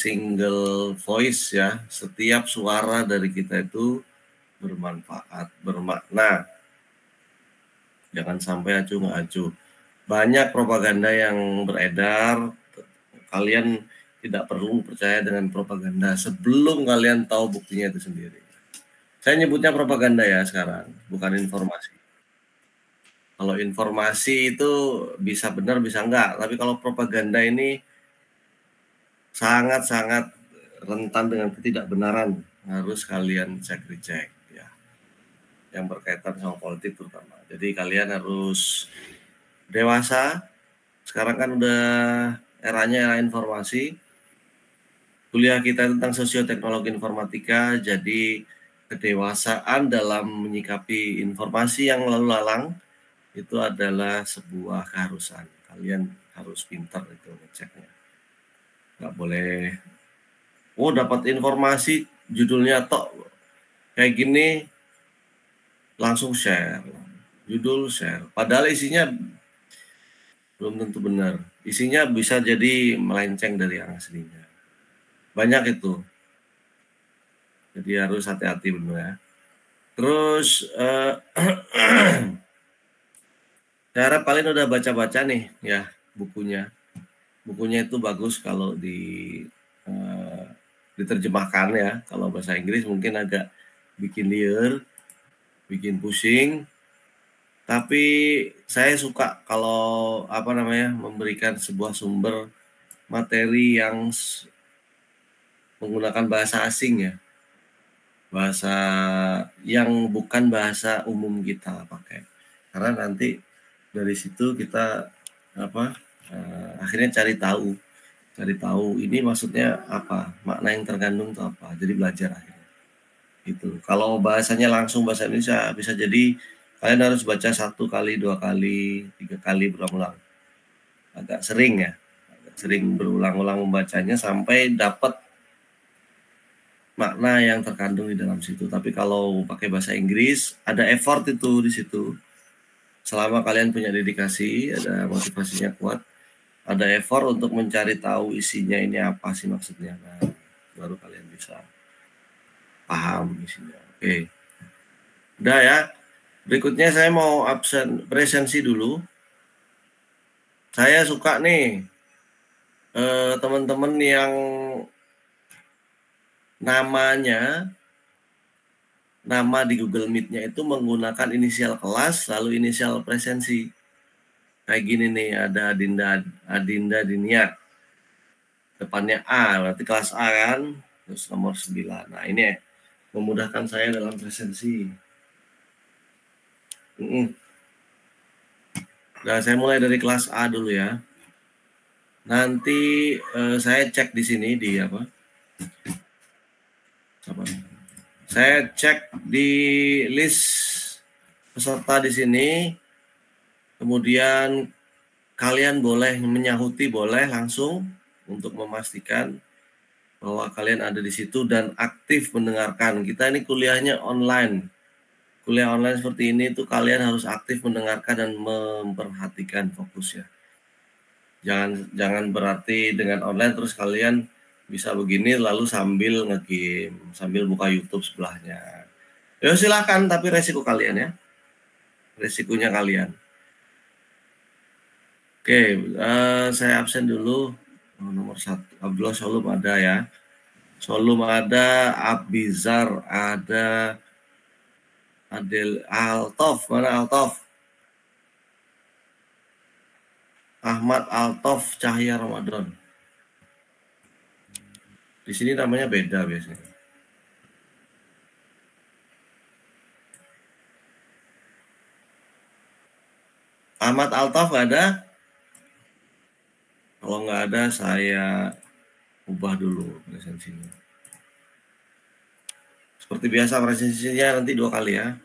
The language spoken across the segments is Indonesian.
single voice ya. Setiap suara dari kita itu bermanfaat, bermakna. Jangan sampai acuh nggak acuh. Banyak propaganda yang beredar. Kalian tidak perlu percaya dengan propaganda sebelum kalian tahu buktinya itu sendiri. Saya nyebutnya propaganda ya sekarang, bukan informasi. Kalau informasi itu bisa benar, bisa enggak. Tapi kalau propaganda ini sangat-sangat rentan dengan ketidakbenaran. Harus kalian cek-recek ya. Yang berkaitan sama politik terutama. Jadi kalian harus dewasa. Sekarang kan udah eranya era informasi. Kuliah kita tentang sosioteknologi informatika, jadi kedewasaan dalam menyikapi informasi yang lalu lalang itu adalah sebuah keharusan. Kalian harus pintar itu ngeceknya. Nggak boleh, oh dapat informasi judulnya tok kayak gini, langsung share. Judul share. Padahal isinya belum tentu benar. Isinya bisa jadi melenceng dari yang aslinya. Banyak itu. Jadi harus hati-hati benar ya. Terus saya harap kalian udah baca-baca nih ya bukunya. Bukunya itu bagus kalau diterjemahkan ya. Kalau bahasa Inggris mungkin agak bikin liar, bikin pusing. Tapi saya suka kalau memberikan sebuah sumber materi yang menggunakan bahasa asing ya. Bahasa yang bukan bahasa umum kita pakai. Karena nanti dari situ kita akhirnya cari tahu ini maksudnya apa, makna yang terkandung itu apa, jadi belajar akhirnya itu. Kalau bahasanya langsung bahasa Indonesia bisa jadi kalian harus baca 1 kali, 2 kali, 3 kali berulang-ulang, agak sering berulang-ulang membacanya sampai dapat makna yang terkandung di dalam situ. Tapi kalau pakai bahasa Inggris ada effort itu di situ. Selama kalian punya dedikasi, ada motivasinya kuat, ada effort untuk mencari tahu isinya ini apa sih maksudnya. Nah, baru kalian bisa paham isinya. Oke. Udah ya. Berikutnya saya mau presensi dulu. Saya suka nih teman-teman yang nama di Google Meet-nya itu menggunakan inisial kelas lalu inisial presensi. Kayak gini nih, ada Adinda Dinia. Depannya A, berarti kelas A kan, terus nomor 9. Nah ini memudahkan saya dalam presensi. Nah saya mulai dari kelas A dulu ya. Nanti saya cek di sini di apa? Saya cek di list peserta di sini. Kemudian kalian boleh menyahuti, boleh langsung untuk memastikan bahwa kalian ada di situ dan aktif mendengarkan. Kita ini kuliahnya online. Kuliah online seperti ini tuh kalian harus aktif mendengarkan dan memperhatikan fokus ya. Jangan berarti dengan online terus kalian bisa begini lalu sambil nge-game, sambil buka YouTube sebelahnya. Ya silakan, tapi resiko kalian ya. Resikonya kalian. Oke, saya absen dulu. Nomor 1, Abdullah Solum ada ya. Solum ada, Abizar ada, Adel Altof, mana Altof? Ahmad Altof Cahya Ramadan. Di sini namanya beda biasanya. Ahmad Altof nggak ada? Kalau nggak ada, saya ubah dulu presensinya. Seperti biasa presensinya nanti 2 kali ya.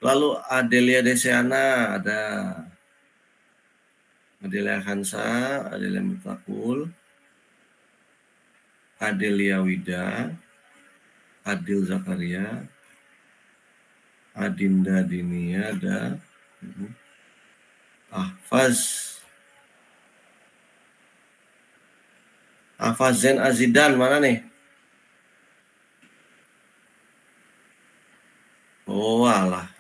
Lalu Adelia Deseana ada. Adelia Hansa, Adelia Mutakul, Adelia Wida, Adil Zakaria, Adinda Dinia ada, Ahfaz, Afazen Azidan mana nih? Oh alah.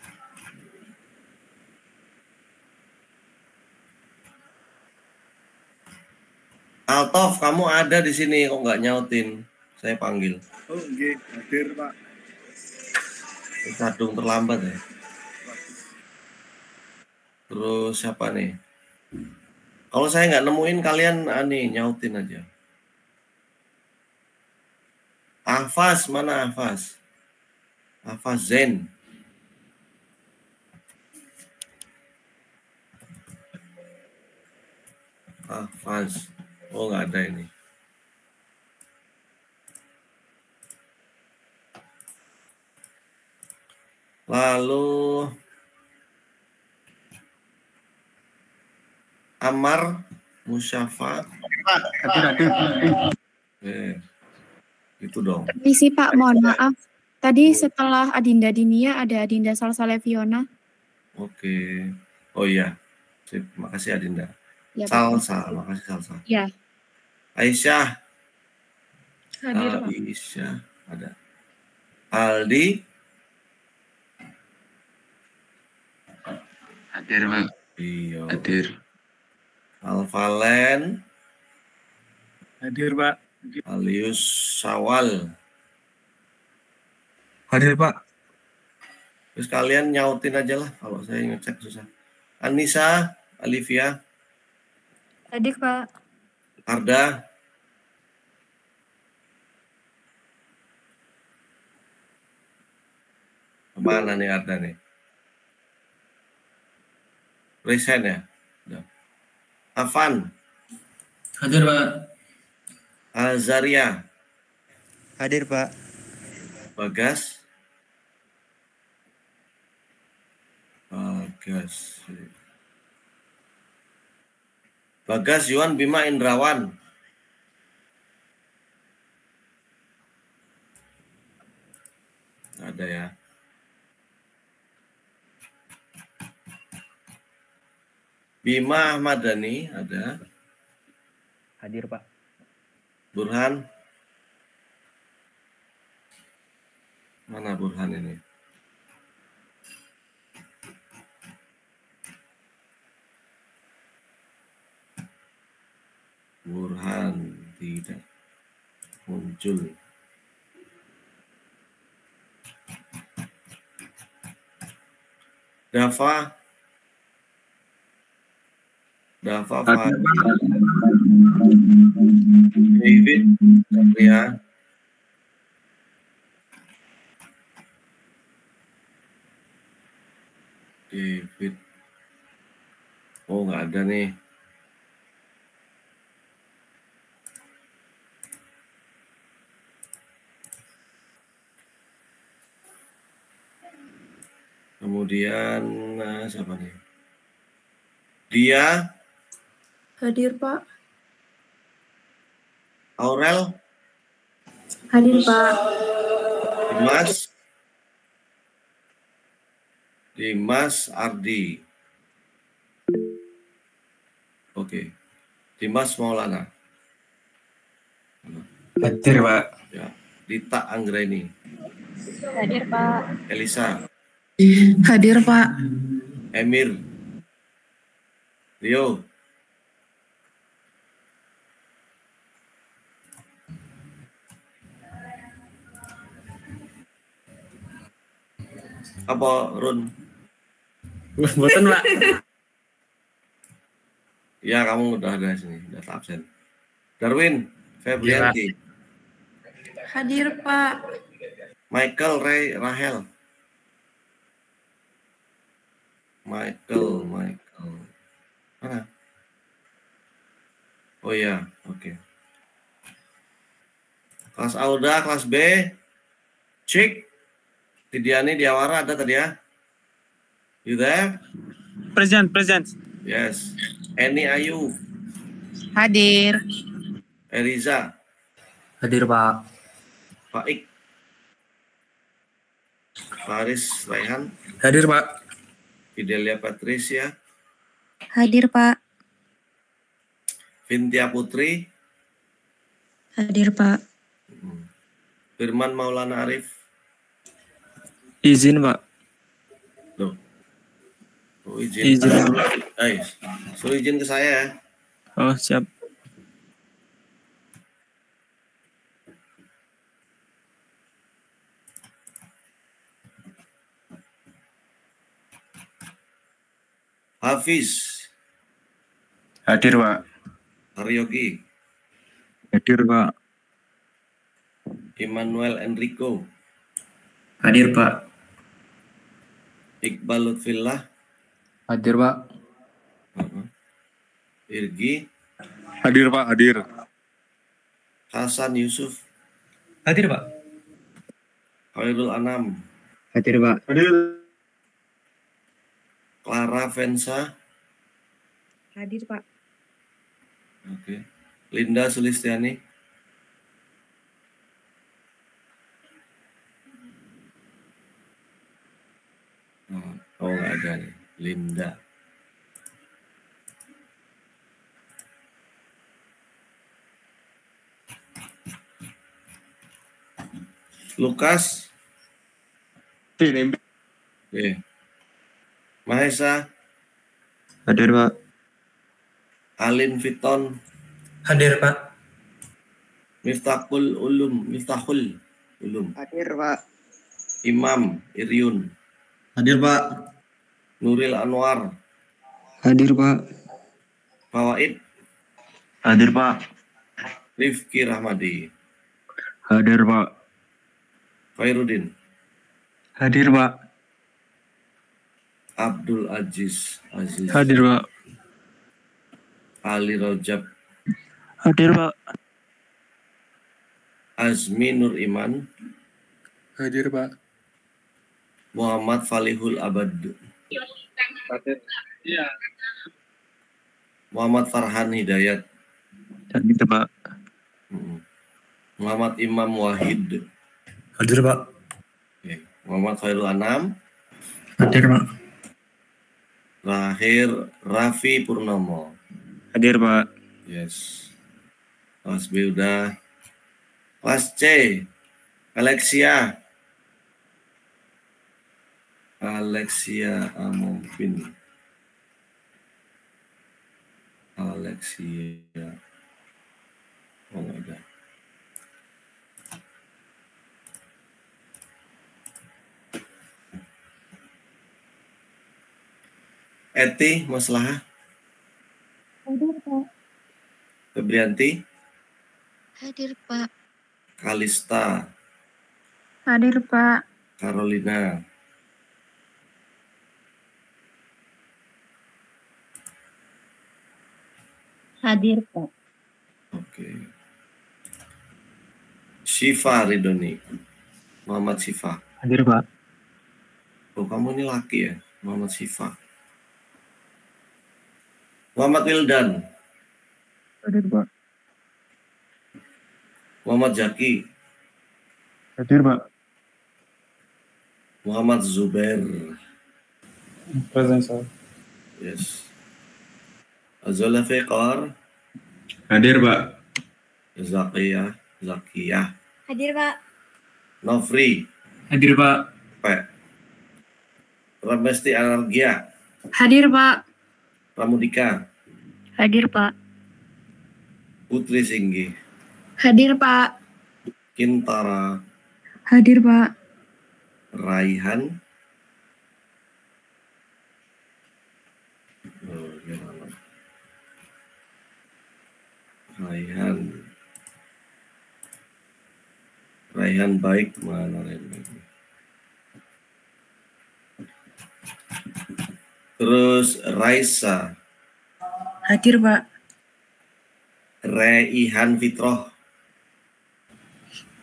Altof, kamu ada di sini kok nggak nyautin? Saya panggil. Oh, nggih, hadir, Pak. Kadung terlambat ya. Terus siapa nih? Kalau saya nggak nemuin kalian nih nyautin aja. Afas mana Afas? Afas Zen. Afas. Oh nggak ada ini. Lalu Amar Musyafa. Itu dong. Permisi Pak, mohon maaf. Tadi setelah Adinda Dinia ada Adinda Salsa Leviona. Oke. Oh iya. Sip. Makasih Adinda. Ya, Salsa, makasih Salsa. Ya. Aisyah. Hadir, Pak. Aisyah ada. Aldi. Hadir, Pak. Iya. Hadir. Alvalen. Hadir, Pak. Alius Sawal. Hadir, Pak. Terus kalian nyautin aja lah kalau saya ngecek susah. Anissa, Alivia. Hadir, Pak. Arda. Kemana nih Arda nih? Resign ya? Udah. Afan. Hadir, Pak. Azaria. Hadir, Pak. Bagas. Bagas. Bagas Yuan Bima Indrawan. Ada ya. Bima Ahmadani ada. Hadir, Pak. Burhan. Mana Burhan ini? Burhan tidak muncul. Dava. Dava Fahri. David Satria. David. Oh nggak ada nih. Kemudian siapa nih? Dia. Hadir, Pak. Aurel. Hadir, Pak. Dimas. Dimas Ardi. Oke. Dimas Maulana. Hadir, Pak. Ya. Dita Anggreni. Hadir, Pak. Elisa. Hadir, Pak. Emir. Rio. Apa Run? Boten, Pak. Ya kamu udah ada sini, udah absen. Darwin, Febrianti, Hadir, Pak. Michael, Ray, Rahel. Michael. Mana? Oh iya, oke. Kelas Auda, kelas B. Cik. Tidiani Diawara ada tadi ya? You there? Present. Yes. Eni Ayu. Hadir. Eriza. Hadir, Pak. Faik. Faris Raihan. Hadir, Pak. Fidelia Patricia. Hadir, Pak. Vintia Putri. Hadir, Pak. Firman Maulana Arif. Izin, Pak. Loh. Oh, izin. Izin. Suruh izin ke saya ya. Oh, siap. Hafiz. Hadir, Pak. Aryogi. Hadir, Pak. Immanuel Enrico. Hadir, Pak. Iqbal Lutfillah. Hadir, Pak. Irgi. Hadir, Pak. Hadir. Hasan Yusuf. Hadir, Pak. Khairul Anam. Hadir, Pak. Hadir. Clara Vensa. Hadir, Pak. Oke. Linda Sulistiani. Oh, nggak ada nih. Linda. Lukas. Oke. Mahesa. Hadir, Pak. Alin Fiton. Hadir, Pak. Miftahul Ulum. Hadir, Pak. Imam Iryun. Hadir, Pak. Nuril Anwar. Hadir, Pak. Fawaid. Hadir, Pak. Rifki Rahmadi. Hadir, Pak. Khairuddin. Hadir, Pak. Abdul Aziz. Hadir, Pak. Ali Rojab. Hadir, Pak. Azmi Nur Iman. Hadir, Pak. Muhammad Falihul Abad. Hadir. Iya. Muhammad Farhan Hidayat. Hadir, Pak. Muhammad Imam Wahid. Hadir, Pak. Oke. Muhammad Khairul Anam. Hadir, Pak. Terakhir Raffi Purnomo. Hadir, Pak. Yes. Kelas B udah. Kelas C. Alexia Amompin. Alexia. Oh, nggak ada. Eti Maslahah. Hadir, Pak. Febrianti. Hadir, Pak. Kalista. Hadir, Pak. Carolina. Hadir, Pak. Oke. Syifa Ridoni. Muhammad Syifa. Hadir, Pak. Oh, kamu ini laki ya? Muhammad Syifa. Muhammad Wildan. Hadir, Pak. Muhammad Jaki. Hadir, Pak. Muhammad Zubair. Present, sir. Yes. Azola Fekar. Hadir, Pak. Zakiyah. Hadir, Pak. Nofri. Hadir, Pak. P. Ramesti Anargia. Hadir, Pak. Pramudika. Hadir, Pak. Putri Singgi. Hadir, Pak. Kintara. Hadir, Pak. Raihan. Oh, gimana? Raihan baik mana Raihan baik. Terus Raisa. Hadir, Pak. Reihan Fitroh.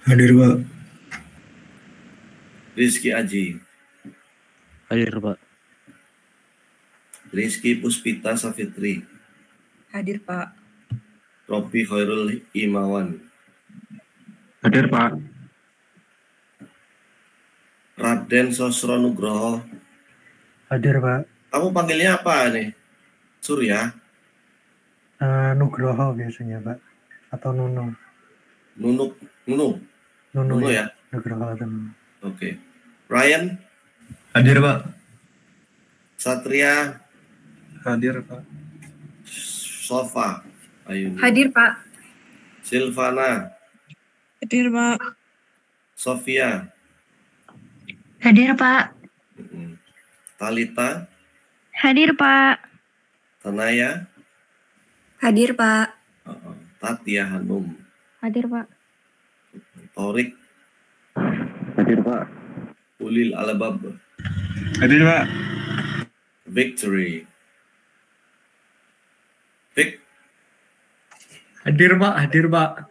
Hadir, Pak. Rizky Aji. Hadir, Pak. Rizky Puspita Safitri. Hadir, Pak. Robi Khairul Imawan. Hadir, Pak. Raden Sosro Nugroho. Hadir, Pak. Kamu panggilnya apa nih? Surya? Nugroho biasanya, Pak. Atau Nuno. Nunu. Nunu ya. Oke. Ryan, Hadir, Pak. Satria, Hadir, Pak. Sofa, Ayuni. Hadir, Pak. Silvana, Hadir, Pak. Sofia, Hadir, Pak. Talita, Hadir, Pak. Tanaya, Hadir, Pak. Tatia Hanum, Hadir, Pak. Torik, Hadir, Pak. Ulil Albab, Hadir, Pak. Victory, Vic, Hadir, Pak. Hadir, Pak.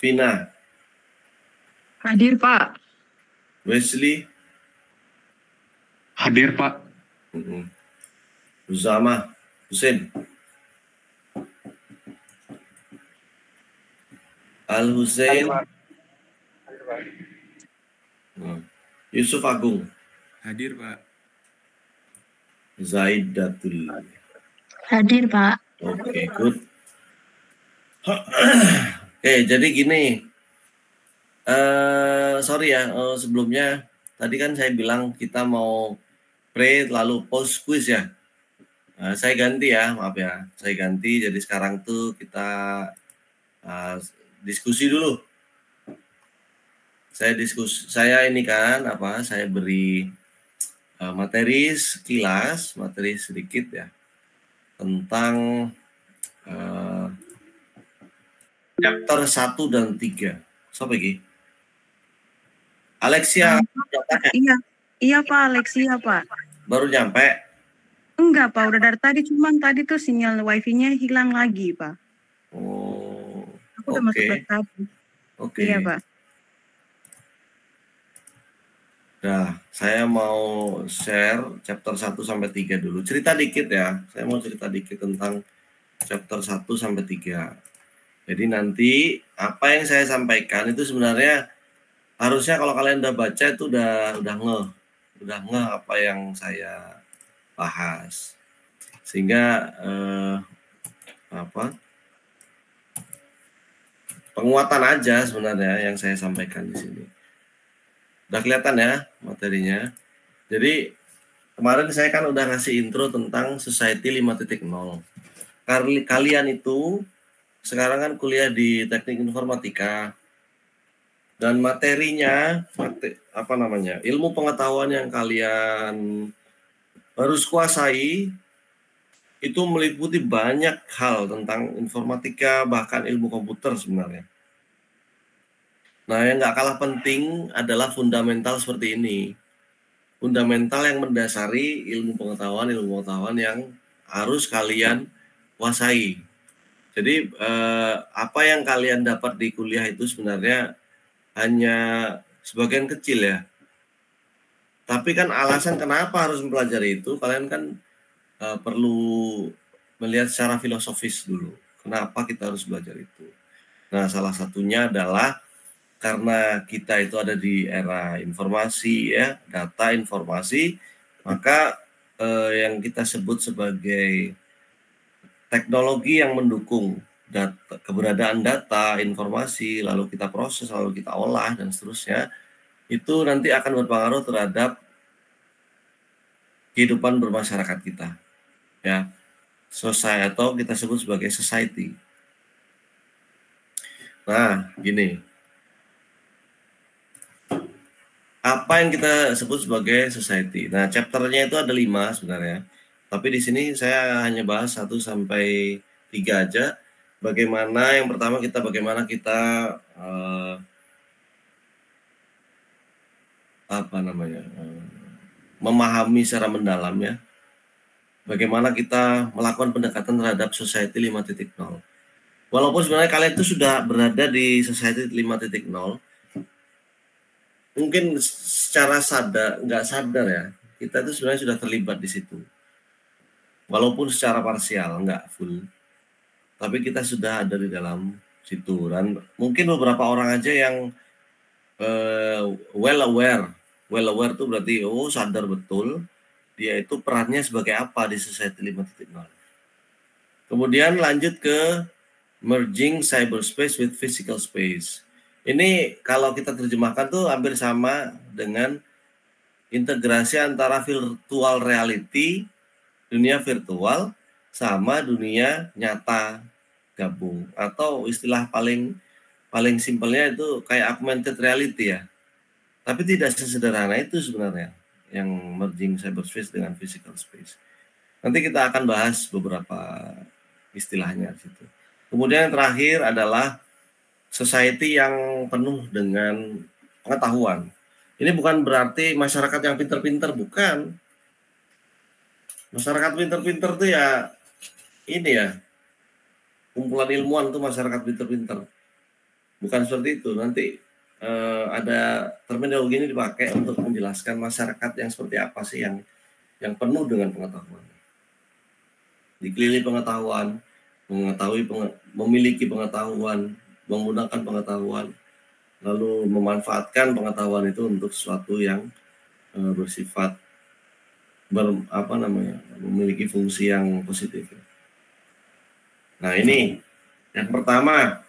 Vina, Hadir, Pak. Wesley, Hadir, Pak. Uzama, Hussein, Al Hussein, Yusuf Agung, Hadir, Pak. Zaidatul. Hadir, Pak. Oke, good. Oke, jadi gini. Sorry ya, sebelumnya tadi kan saya bilang kita mau pre lalu post quiz ya. Saya ganti ya, maaf ya. Saya ganti, jadi sekarang tuh kita diskusi dulu. Saya ini kan saya beri materi sekilas, materi sedikit ya tentang chapter 1 dan 3. Siapa lagi? Alexia, Iya Pak, Alexia Pak. baru nyampe. Enggak Pak, udah dari tadi, cuman tadi tuh sinyal wifi-nya hilang lagi Pak. Oh, Aku udah masuk ke tadi. Oke. Iya Pak. Nah, saya mau share chapter 1 sampai 3 dulu. Cerita dikit ya. Saya mau cerita dikit tentang chapter 1 sampai 3. Jadi nanti apa yang saya sampaikan itu sebenarnya harusnya kalau kalian udah baca itu udah ngeh apa yang saya bahas. Sehingga penguatan aja sebenarnya yang saya sampaikan di sini. Udah kelihatan ya materinya. Jadi kemarin saya kan udah ngasih intro tentang Society 5.0. Kalian itu sekarang kan kuliah di Teknik Informatika dan materinya ilmu pengetahuan yang kalian harus kuasai itu meliputi banyak hal tentang informatika, bahkan ilmu komputer sebenarnya. Nah, yang nggak kalah penting adalah fundamental seperti ini. Fundamental yang mendasari ilmu pengetahuan yang harus kalian kuasai. Jadi apa yang kalian dapat di kuliah itu sebenarnya hanya sebagian kecil ya. Tapi kan alasan kenapa harus mempelajari itu, kalian kan perlu melihat secara filosofis dulu. Kenapa kita harus belajar itu? Nah, salah satunya adalah karena kita itu ada di era informasi ya, data informasi, maka yang kita sebut sebagai teknologi yang mendukung keberadaan data, informasi, lalu kita proses, lalu kita olah, dan seterusnya, itu nanti akan berpengaruh terhadap kehidupan bermasyarakat kita. Ya, society atau kita sebut sebagai society. Nah, gini. Apa yang kita sebut sebagai society? Nah, chapternya itu ada 5 sebenarnya. Tapi di sini saya hanya bahas 1 sampai 3 aja. Yang pertama bagaimana kita memahami secara mendalam ya. Bagaimana kita melakukan pendekatan terhadap Society 5.0. Walaupun sebenarnya kalian itu sudah berada di Society 5.0, mungkin secara nggak sadar ya, kita itu sebenarnya sudah terlibat di situ. Walaupun secara parsial, nggak full. Tapi kita sudah ada di dalam situ. Dan mungkin beberapa orang aja yang well aware. Well aware itu berarti sadar betul dia itu perannya sebagai apa di Society 5.0. Kemudian lanjut ke merging cyberspace with physical space. Ini kalau kita terjemahkan tuh hampir sama dengan integrasi antara virtual reality, dunia virtual, sama dunia nyata gabung. Atau istilah paling simpelnya itu kayak augmented reality ya. Tapi tidak sesederhana itu sebenarnya yang merging cyberspace dengan physical space. Nanti kita akan bahas beberapa istilahnya di situ. Kemudian yang terakhir adalah society yang penuh dengan pengetahuan. Ini bukan berarti masyarakat yang pinter-pinter, bukan. Masyarakat pinter-pinter tuh ya ini ya, kumpulan ilmuwan itu masyarakat pinter-pinter. Bukan seperti itu. Nanti ada terminologi ini dipakai untuk menjelaskan masyarakat yang seperti apa sih yang penuh dengan pengetahuan. Dikelilingi pengetahuan, memiliki pengetahuan, menggunakan pengetahuan, lalu memanfaatkan pengetahuan itu untuk sesuatu yang bersifat memiliki fungsi yang positif. Nah ini yang pertama,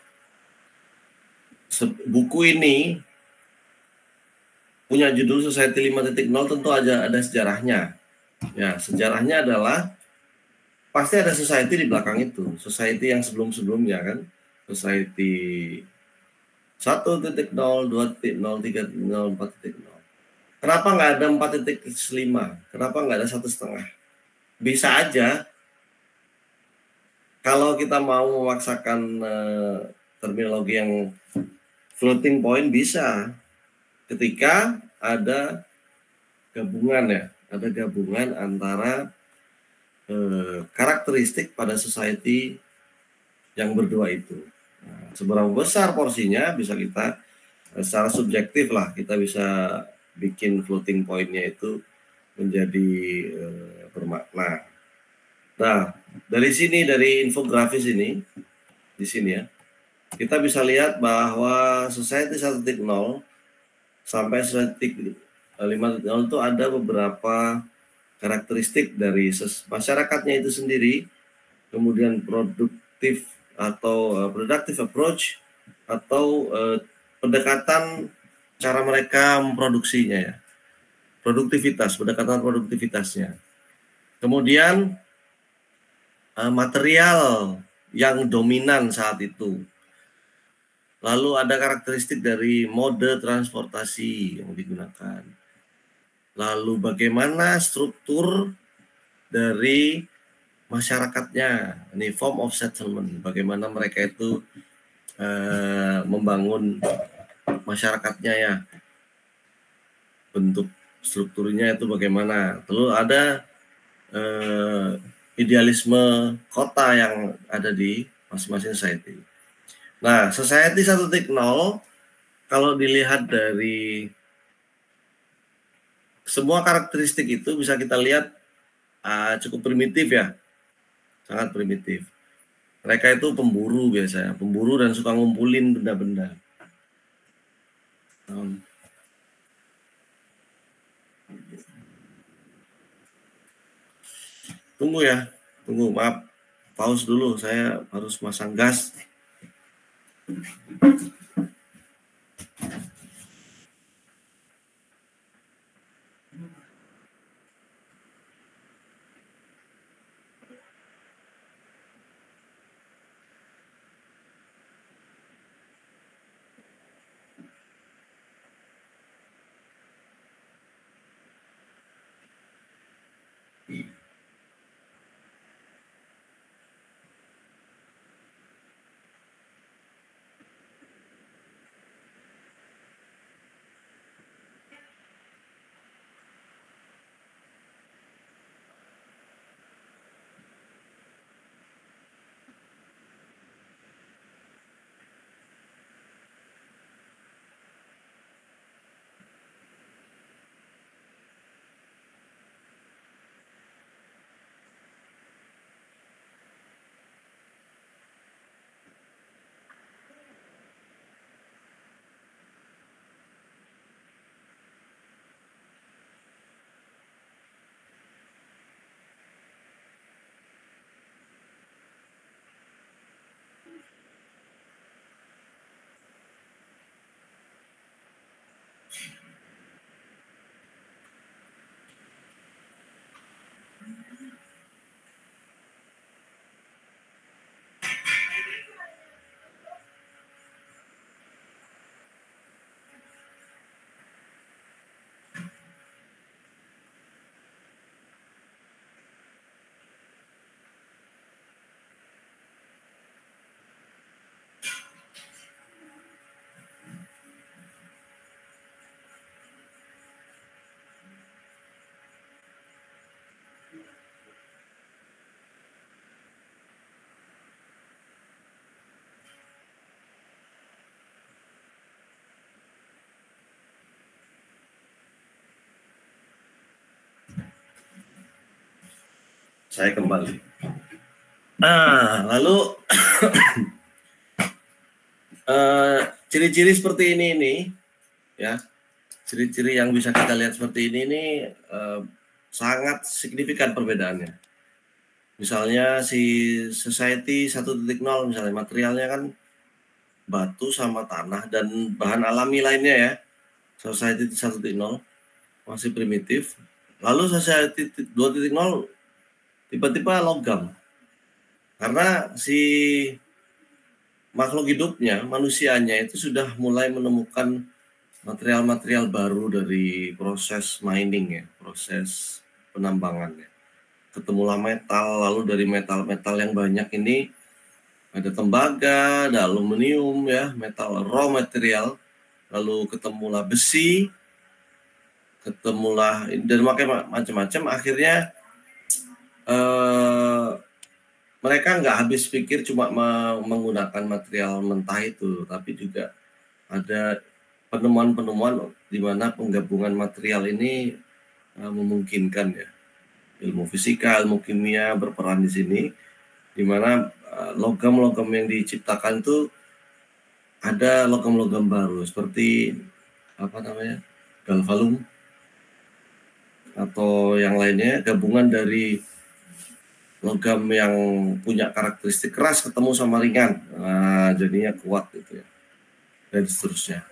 buku ini punya judul Society 5.0, tentu ada sejarahnya. Ya, sejarahnya adalah pasti ada society di belakang itu, society yang sebelum-sebelumnya kan, society 1.0, 2.0, 3.0, 4.0. Kenapa nggak ada 4.5? Kenapa nggak ada 1,5? Bisa aja kalau kita mau memaksakan terminologi yang floating point, bisa ketika ada gabungan ya, ada gabungan antara karakteristik pada society yang berdua itu. Nah, seberapa besar porsinya bisa kita secara subjektif lah, kita bisa bikin floating point-nya itu menjadi bermakna. Nah, dari sini, dari infografis ini, di sini ya, kita bisa lihat bahwa society 1.0 sampai society 5.0 itu ada beberapa karakteristik dari masyarakatnya itu sendiri, kemudian produktif atau productive approach atau pendekatan cara mereka memproduksinya ya, pendekatan produktivitasnya. Kemudian material yang dominan saat itu. Lalu ada karakteristik dari mode transportasi yang digunakan. Lalu bagaimana struktur dari masyarakatnya, ini form of settlement, bagaimana mereka itu membangun masyarakatnya ya, bentuk strukturnya itu bagaimana. Lalu ada idealisme kota yang ada di masing-masing society. Nah, society 1.0 kalau dilihat dari semua karakteristik itu bisa kita lihat cukup primitif ya, sangat primitif. Mereka itu pemburu biasanya, pemburu dan suka ngumpulin benda-benda. Tunggu ya, maaf, pause dulu, saya harus masang gas. Saya kembali. Nah, lalu ciri-ciri seperti ini ya, ciri-ciri yang bisa kita lihat seperti ini sangat signifikan perbedaannya. Misalnya si Society 1.0 misalnya materialnya kan batu sama tanah dan bahan alami lainnya ya. Society 1.0 masih primitif. Lalu Society 2.0 tiba-tiba logam. Karena si makhluk hidupnya, manusianya itu sudah mulai menemukan material-material baru dari proses mining ya, proses penambangan ya. Ketemulah metal, lalu dari metal-metal yang banyak ini ada tembaga, ada aluminium ya, metal raw material, lalu ketemulah besi, ketemulah dan macam-macam. Akhirnya mereka nggak habis pikir cuma menggunakan material mentah itu, tapi juga ada penemuan-penemuan di mana penggabungan material ini memungkinkan ya. Ilmu fisika, ilmu kimia berperan di sini, di mana logam-logam yang diciptakan itu ada logam-logam baru seperti apa namanya, galvalum atau yang lainnya, gabungan dari logam yang punya karakteristik keras ketemu sama ringan, nah, jadinya kuat gitu ya, dan seterusnya.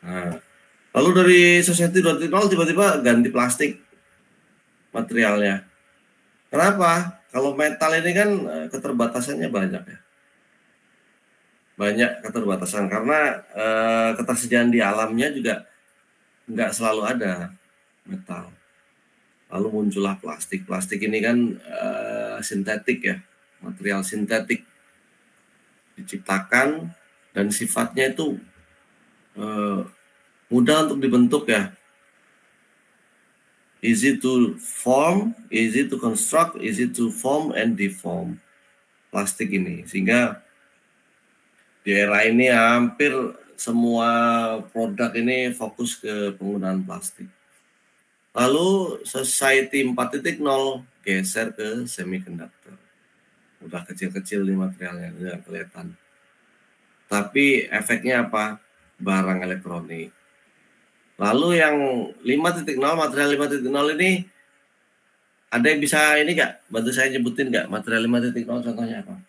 Nah, lalu dari Society 2.0 tiba-tiba ganti plastik materialnya. Kenapa? Kalau metal ini kan keterbatasannya banyak ya, banyak keterbatasan karena ketersediaan di alamnya juga nggak selalu ada metal. Lalu muncullah plastik. Plastik ini kan sintetik ya, material sintetik diciptakan dan sifatnya itu mudah untuk dibentuk ya. Easy to form, easy to construct, easy to form and deform. Plastik ini, sehingga di era ini hampir semua produk ini fokus ke penggunaan plastik. Lalu Society 4.0 geser ke semiconductor. Udah kecil-kecil nih materialnya, nggak kelihatan. Tapi efeknya apa? Barang elektronik. Lalu yang 5.0, material 5.0 ini, ada yang bisa ini nggak? Bantu saya nyebutin nggak material 5.0 contohnya apa?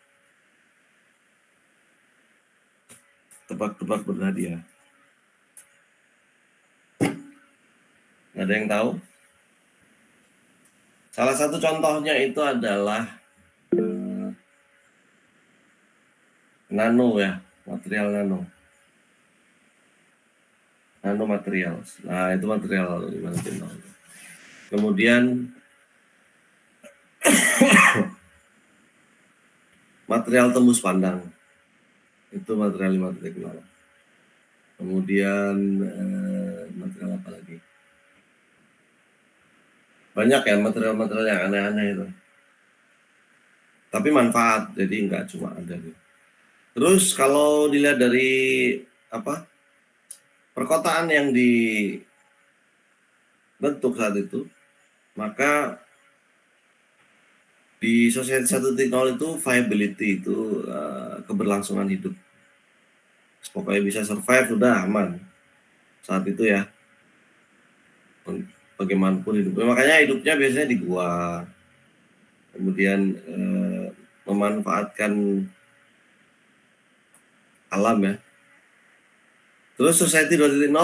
Tebak-tebak berhadiah. Ada yang tahu? Salah satu contohnya itu adalah nano ya, material nano. Nanomaterial. Nah, itu material 5.0. Kemudian material tembus pandang. Itu material 5.0. Kemudian material apa lagi? Banyak ya material-material yang aneh-aneh itu. Tapi manfaat, jadi nggak cuma ada. Terus kalau dilihat dari perkotaan yang dibentuk saat itu, maka di Society 1.0 itu viability itu keberlangsungan hidup. Pokoknya bisa survive sudah aman saat itu ya. Bagaimanapun hidupnya, makanya hidupnya biasanya di gua, kemudian memanfaatkan alam ya. Terus Society 2.0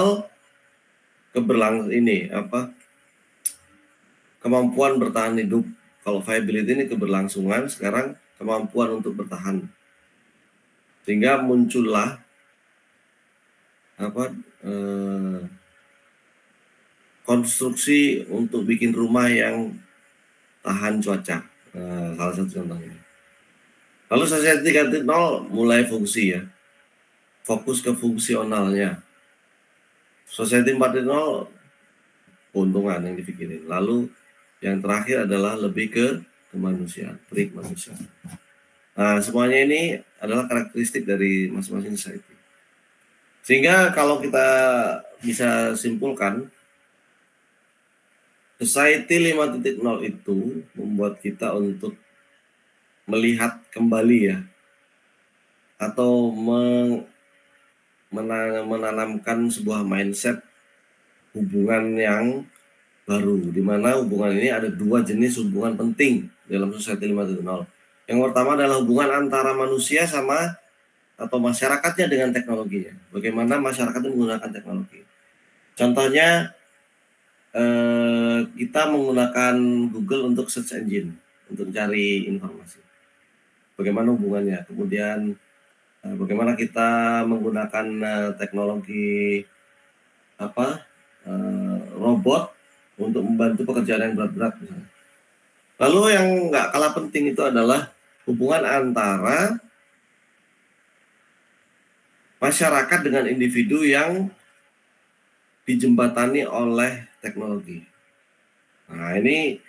kemampuan bertahan hidup. Kalau viability ini keberlangsungan, sekarang kemampuan untuk bertahan. Sehingga muncullah konstruksi untuk bikin rumah yang tahan cuaca. Salah satu contohnya. Lalu Society 3.0 mulai fungsi ya. Fokus ke fungsionalnya. Society 4.0 keuntungan yang dipikirin. Lalu yang terakhir adalah lebih ke kemanusiaan, manusiaan. Nah, semuanya ini adalah karakteristik dari masing-masing society. Sehingga kalau kita bisa simpulkan, Society 5.0 itu membuat kita untuk melihat kembali ya, atau menanamkan sebuah mindset hubungan yang baru, di mana hubungan ini ada dua jenis hubungan penting dalam Society 5.0. Yang pertama adalah hubungan antara manusia sama atau masyarakatnya dengan teknologinya. Bagaimana masyarakat menggunakan teknologi. Contohnya kita menggunakan Google untuk search engine, untuk cari informasi. Bagaimana hubungannya? Kemudian bagaimana kita menggunakan teknologi robot untuk membantu pekerjaan yang berat-berat misalnya. Lalu yang nggak kalah penting itu adalah hubungan antara masyarakat dengan individu yang dijembatani oleh teknologi. Nah, ini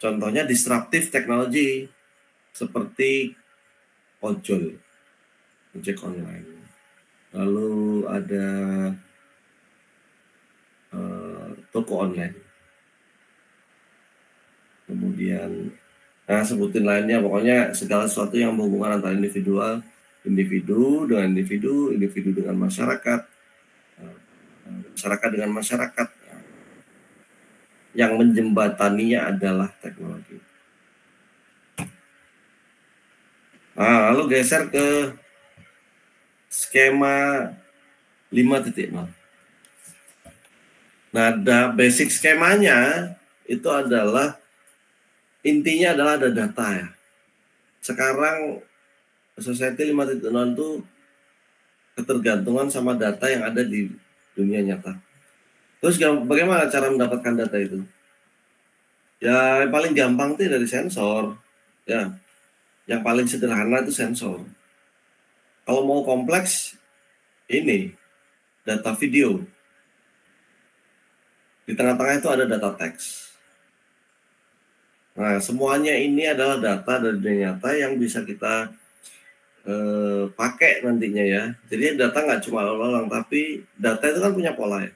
contohnya disruptive teknologi seperti ojek online. Lalu ada toko online. Kemudian sebutin lainnya, pokoknya segala sesuatu yang berhubungan antara individu dengan individu dengan masyarakat, masyarakat dengan masyarakat, yang menjembataninya adalah teknologi. Nah, lalu geser ke skema 5.0. Nah, basic skemanya itu adalah, intinya adalah ada data ya. Sekarang Society 5.0 itu ketergantungan sama data yang ada di dunia nyata. Terus bagaimana cara mendapatkan data itu? Ya paling gampang itu dari sensor. Ya, yang paling sederhana itu sensor. Kalau mau kompleks, ini data video. Di tengah-tengah itu ada data teks. Nah, semuanya ini adalah data dari dunia nyata yang bisa kita pakai nantinya ya. Jadi data nggak cuma lalu-lalang, tapi data itu kan punya pola ya.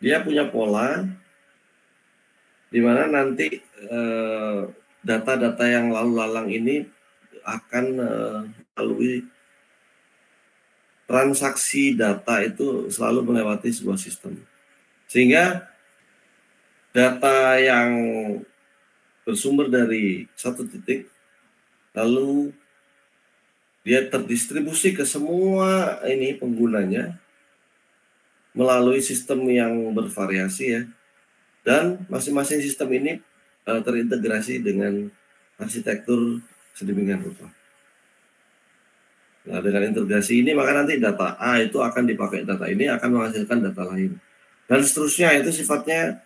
Dia punya pola di mana nanti data-data yang lalu-lalang ini akan melalui transaksi data itu selalu melewati sebuah sistem. Sehingga data yang bersumber dari satu titik lalu dia terdistribusi ke semua ini penggunanya melalui sistem yang bervariasi ya. Dan masing-masing sistem ini terintegrasi dengan arsitektur sedemikian rupa. Nah, dengan integrasi ini maka nanti data A itu akan dipakai data ini akan menghasilkan data lain. Dan seterusnya itu sifatnya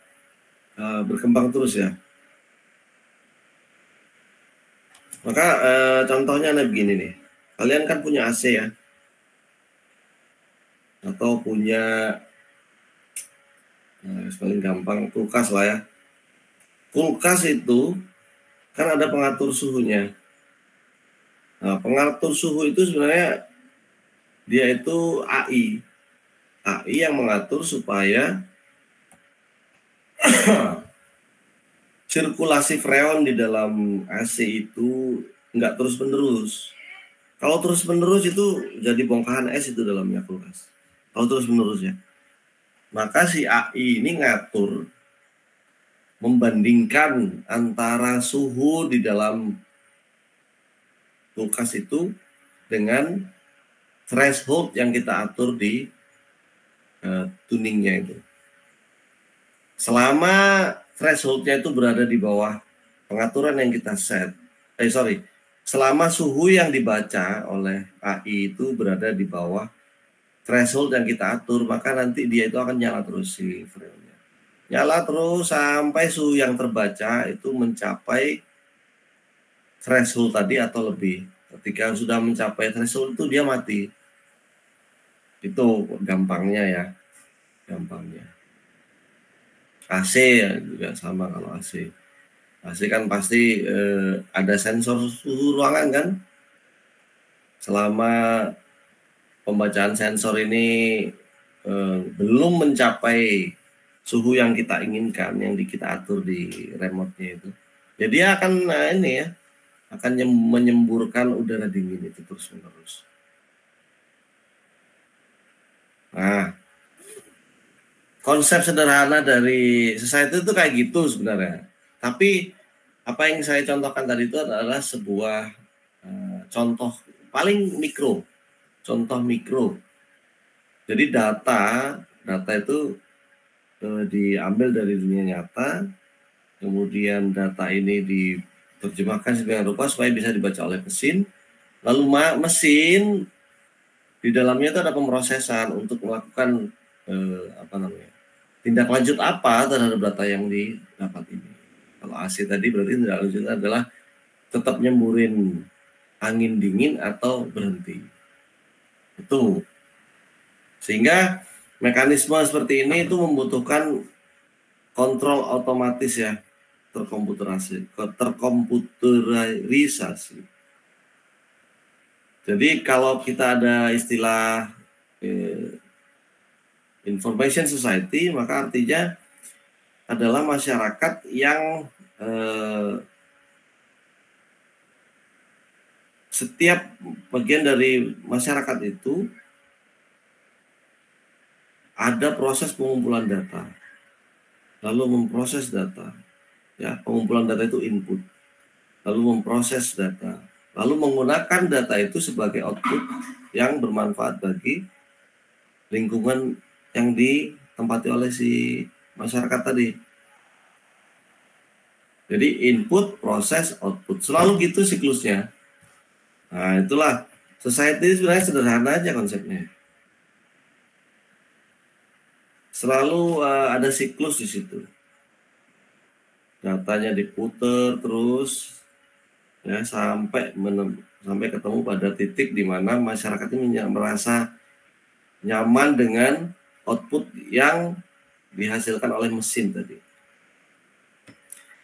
berkembang terus ya. Maka contohnya begini nih. Kalian kan punya AC ya. Atau punya paling gampang kulkas lah ya. Kulkas itu kan ada pengatur suhunya. Nah, pengatur suhu itu sebenarnya dia itu AI yang mengatur supaya sirkulasi freon di dalam AC itu nggak terus-menerus. Kalau terus-menerus itu jadi bongkahan es itu dalamnya kulkas. Kalau terus-menerus ya. Maka si AI ini ngatur, membandingkan antara suhu di dalam kulkas itu dengan threshold yang kita atur di tuningnya itu. Selama thresholdnya itu berada di bawah pengaturan yang kita set, selama suhu yang dibaca oleh AI itu berada di bawah threshold yang kita atur, maka nanti dia itu akan nyala terus si freonnya. Nyala terus sampai suhu yang terbaca itu mencapai threshold tadi atau lebih. Ketika sudah mencapai threshold itu dia mati. Itu gampangnya ya. Gampangnya. AC ya juga sama kalau AC. AC kan pasti ada sensor suhu ruangan kan. Selama pembacaan sensor ini belum mencapai suhu yang kita inginkan, yang kita atur di remote-nya itu. Jadi dia akan akan menyemburkan udara dingin itu terus-menerus. Nah, konsep sederhana dari society itu kayak gitu sebenarnya. Tapi apa yang saya contohkan tadi itu adalah sebuah contoh paling mikro, contoh mikro. Jadi data itu diambil dari dunia nyata, kemudian data ini diterjemahkan sedemikian rupa supaya bisa dibaca oleh mesin. Lalu mesin di dalamnya itu ada pemrosesan untuk melakukan tindak lanjut apa terhadap data yang didapat ini. Kalau AC tadi berarti tindak lanjutnya adalah tetap nyemburin angin dingin atau berhenti. Itu. Sehingga mekanisme seperti ini itu membutuhkan kontrol otomatis ya, terkomputerisasi. Jadi kalau kita ada istilah information society, maka artinya adalah masyarakat yang setiap bagian dari masyarakat itu ada proses pengumpulan data, lalu memproses data. Ya, pengumpulan data itu input, lalu memproses data, lalu menggunakan data itu sebagai output yang bermanfaat bagi lingkungan yang ditempati oleh si masyarakat tadi. Jadi input, proses, output, selalu gitu siklusnya. Nah, itulah society sebenarnya sederhana aja konsepnya. Selalu ada siklus di situ. Datanya diputer terus ya sampai ketemu pada titik di mana masyarakat ini merasa nyaman dengan output yang dihasilkan oleh mesin tadi.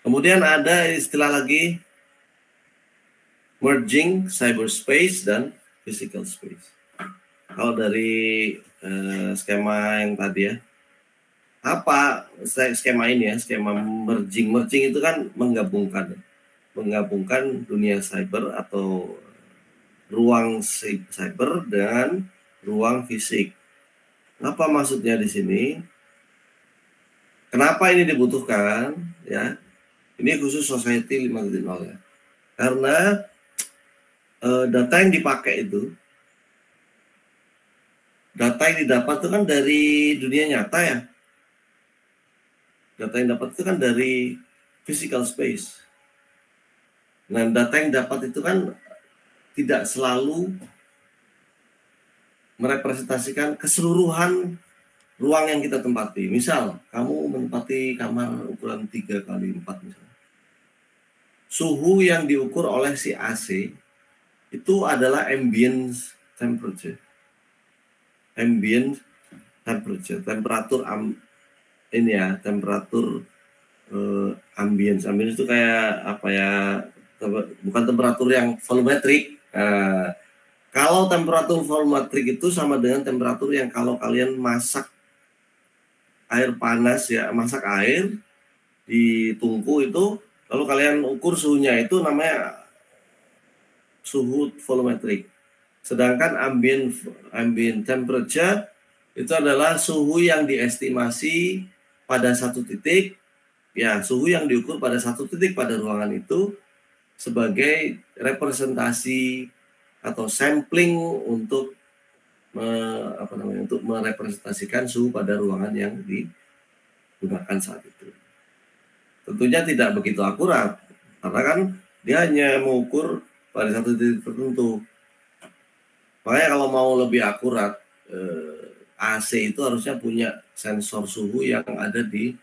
Kemudian ada istilah lagi merging cyberspace dan physical space. Kalau dari skema yang tadi ya, apa skema ini ya, skema merging itu kan menggabungkan dunia cyber atau ruang cyber dan ruang fisik. Apa maksudnya di sini? Kenapa ini dibutuhkan ya? Ini khusus society 5.0 ya. Karena data yang dipakai itu, data yang didapat itu kan dari dunia nyata ya. Data yang dapat itu kan dari physical space. Nah, data yang dapat itu kan tidak selalu merepresentasikan keseluruhan ruang yang kita tempati. Misal, kamu menempati kamar ukuran 3x4 misalnya. Suhu yang diukur oleh si AC itu adalah ambient temperature. Ambient temperature, temperatur temperatur ambience. Ambience itu kayak apa ya? Bukan temperatur yang volumetrik. Kalau temperatur volumetrik itu sama dengan temperatur yang kalau kalian masak air panas ya, masak air di tungku itu, lalu kalian ukur suhunya itu namanya suhu volumetrik. Sedangkan ambient temperature itu adalah suhu yang diestimasi pada satu titik, ya suhu yang diukur pada satu titik pada ruangan itu sebagai representasi atau sampling untuk untuk merepresentasikan suhu pada ruangan yang digunakan saat itu. Tentunya tidak begitu akurat, karena kan dia hanya mengukur pada satu titik tertentu. Makanya kalau mau lebih akurat, AC itu harusnya punya sensor suhu yang ada di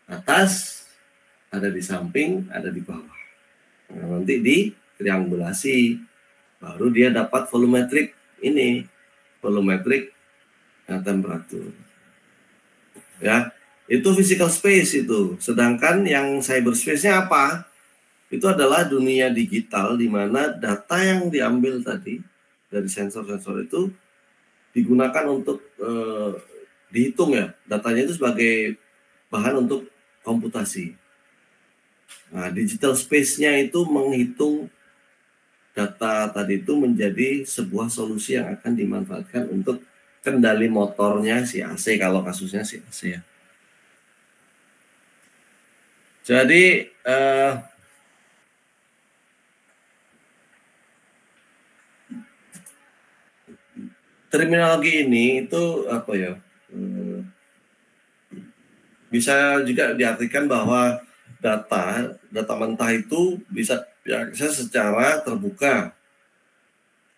atas, ada di samping, ada di bawah. Nah, nanti di triangulasi, baru dia dapat volumetrik temperatur. Ya, itu physical space itu. Sedangkan yang cyberspace-nya apa? Itu adalah dunia digital di mana data yang diambil tadi dari sensor-sensor itu digunakan untuk dihitung ya. Datanya itu sebagai bahan untuk komputasi. Nah, digital space-nya itu menghitung data tadi itu menjadi sebuah solusi yang akan dimanfaatkan untuk kendali motornya si AC kalau kasusnya si AC ya. Jadi terminologi ini itu apa ya? Bisa juga diartikan bahwa data mentah itu bisa diakses secara terbuka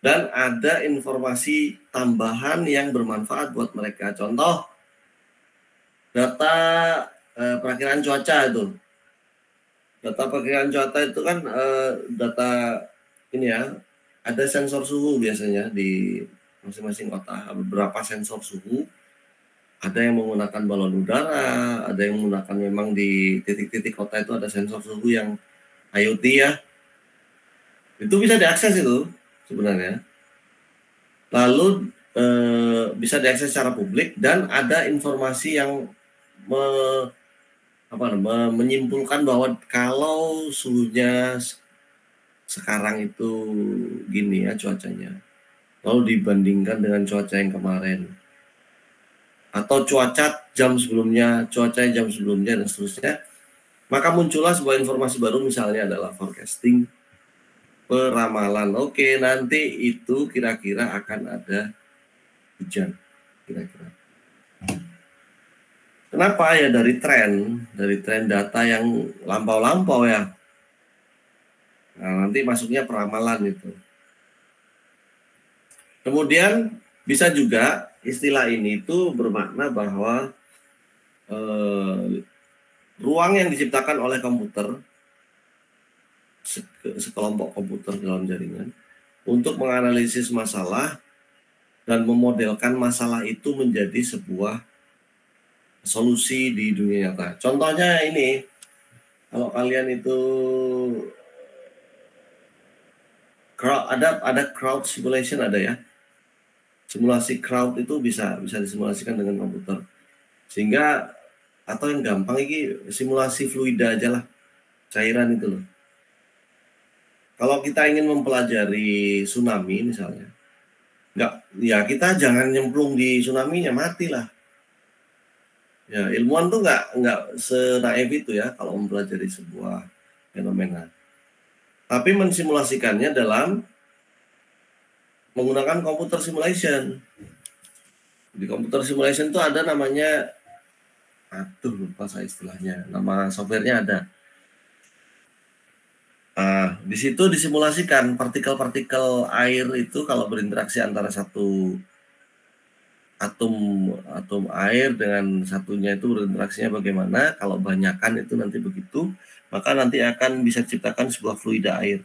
dan ada informasi tambahan yang bermanfaat buat mereka. Contoh data perakiraan cuaca itu. Data perakiraan cuaca itu kan data ini ya, ada sensor suhu biasanya di masing-masing kota, beberapa sensor suhu. Ada yang menggunakan balon udara, ada yang menggunakan memang di titik-titik kota itu ada sensor suhu yang IoT ya. Itu bisa diakses itu sebenarnya. Lalu bisa diakses secara publik dan ada informasi yang menyimpulkan bahwa kalau suhunya sekarang itu gini ya cuacanya, lalu dibandingkan dengan cuaca yang kemarin, atau cuaca jam sebelumnya, dan seterusnya, maka muncullah sebuah informasi baru, misalnya adalah forecasting, peramalan. Oke, nanti itu kira-kira akan ada hujan, kira-kira. Kenapa ya? Dari tren data yang lampau-lampau ya. Nah, nanti masuknya peramalan itu. Kemudian bisa juga istilah ini itu bermakna bahwa ruang yang diciptakan oleh komputer, sekelompok komputer dalam jaringan, untuk menganalisis masalah dan memodelkan masalah itu menjadi sebuah solusi di dunia nyata. Contohnya ini, kalau kalian itu ada crowd simulation ada ya. Simulasi crowd itu bisa disimulasikan dengan komputer. Sehingga atau yang gampang ini simulasi fluida aja lah, cairan itu loh. Kalau kita ingin mempelajari tsunami misalnya, kita jangan nyemplung di tsunami-nya, matilah. Ya, ilmuwan tuh nggak senaif itu ya kalau mempelajari sebuah fenomena. Tapi mensimulasikannya dalam menggunakan computer simulation. Di computer simulation itu ada namanya, lupa saya istilahnya, nama softwarenya ada. Di situ disimulasikan partikel-partikel air itu kalau berinteraksi antara satu atom air dengan satunya itu berinteraksinya bagaimana. Kalau banyakan itu nanti begitu, maka nanti akan bisa diciptakan sebuah fluida air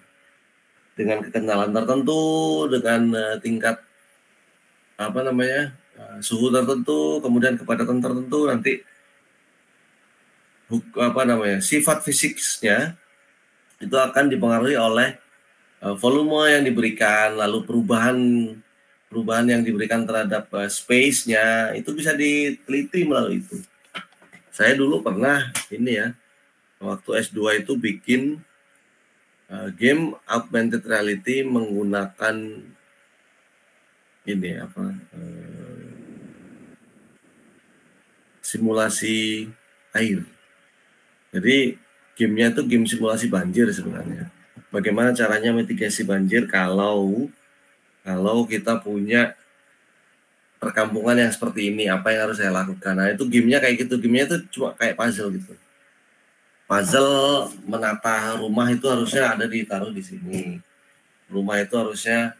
dengan kekendalan tertentu, dengan tingkat suhu tertentu, kemudian kepadatan tertentu, nanti sifat fisiknya itu akan dipengaruhi oleh volume yang diberikan, lalu perubahan yang diberikan terhadap space-nya itu bisa diteliti melalui itu. Saya dulu pernah ini ya, waktu S2 itu bikin game augmented reality menggunakan ini simulasi air. Jadi gamenya itu game simulasi banjir sebenarnya. Bagaimana caranya mitigasi banjir kalau kita punya perkampungan yang seperti ini, apa yang harus saya lakukan? Nah, itu gamenya kayak gitu. Gamenya itu cuma kayak puzzle gitu. Puzzle menata rumah itu harusnya ditaruh di sini. Rumah itu harusnya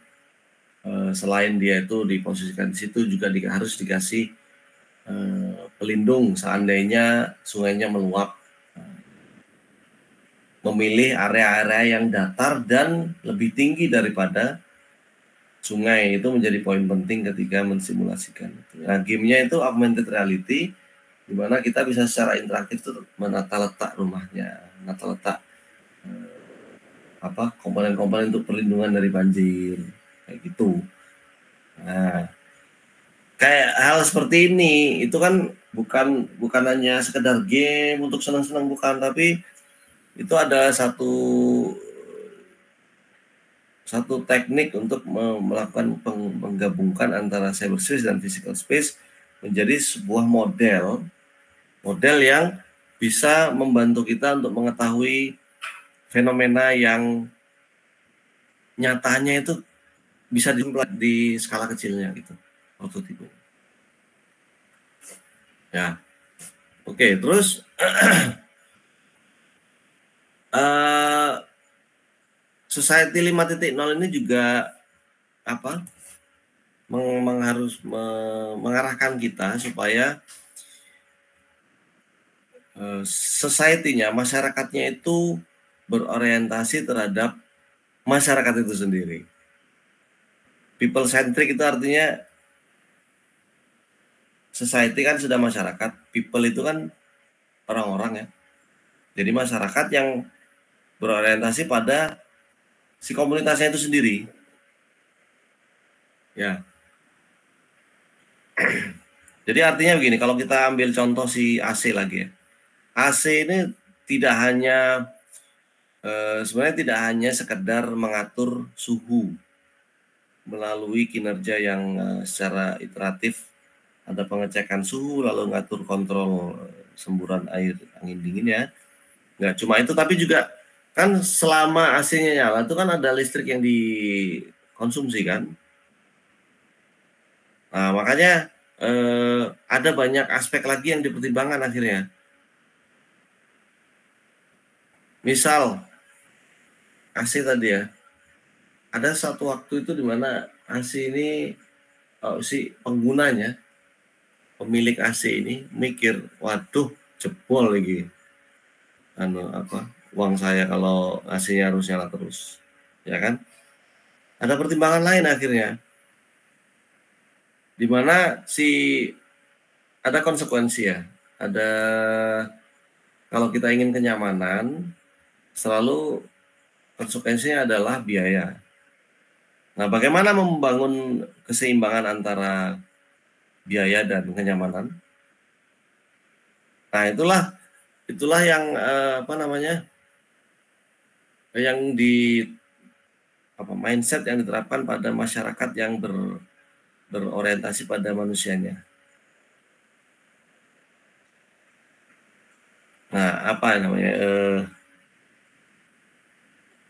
selain dia itu diposisikan di situ juga harus dikasih pelindung seandainya sungainya meluap. Memilih area-area yang datar dan lebih tinggi daripada sungai itu menjadi poin penting ketika mensimulasikan. Nah, gamenya itu augmented reality, di mana kita bisa secara interaktif tuh menata letak rumahnya, menata letak komponen-komponen untuk perlindungan dari banjir, kayak gitu. Nah, kayak hal seperti ini itu kan bukan hanya sekedar game untuk senang-senang, bukan, tapi itu ada satu teknik untuk melakukan menggabungkan antara cyberspace dan physical space menjadi sebuah model yang bisa membantu kita untuk mengetahui fenomena yang nyatanya itu bisa di skala kecilnya gitu, prototipe. Ya, oke, terus Society 5.0 ini juga harus mengarahkan kita supaya society-nya, masyarakatnya itu berorientasi terhadap masyarakat itu sendiri. People centric itu artinya society kan sudah masyarakat, people itu kan orang-orang ya. Jadi masyarakat yang berorientasi pada si komunitasnya itu sendiri. Ya. Jadi artinya begini, kalau kita ambil contoh si AC lagi ya. AC ini sebenarnya tidak hanya sekedar mengatur suhu melalui kinerja yang secara iteratif, ada pengecekan suhu lalu ngatur kontrol semburan air angin dingin ya. Nggak cuma itu, tapi juga kan selama AC-nya nyala itu kan ada listrik yang dikonsumsi kan. Nah, makanya ada banyak aspek lagi yang dipertimbangkan akhirnya. Misal AC tadi ya, ada satu waktu itu di mana AC ini si penggunanya, pemilik AC ini mikir, waduh jebol lagi, uang saya kalau AC-nya harus nyala terus, ya kan? Ada pertimbangan lain akhirnya, di mana ada konsekuensi ya, ada kalau kita ingin kenyamanan, selalu konsekuensinya adalah biaya. Nah, bagaimana membangun keseimbangan antara biaya dan kenyamanan? Nah, itulah yang yang mindset yang diterapkan pada masyarakat yang berorientasi pada manusianya. Nah,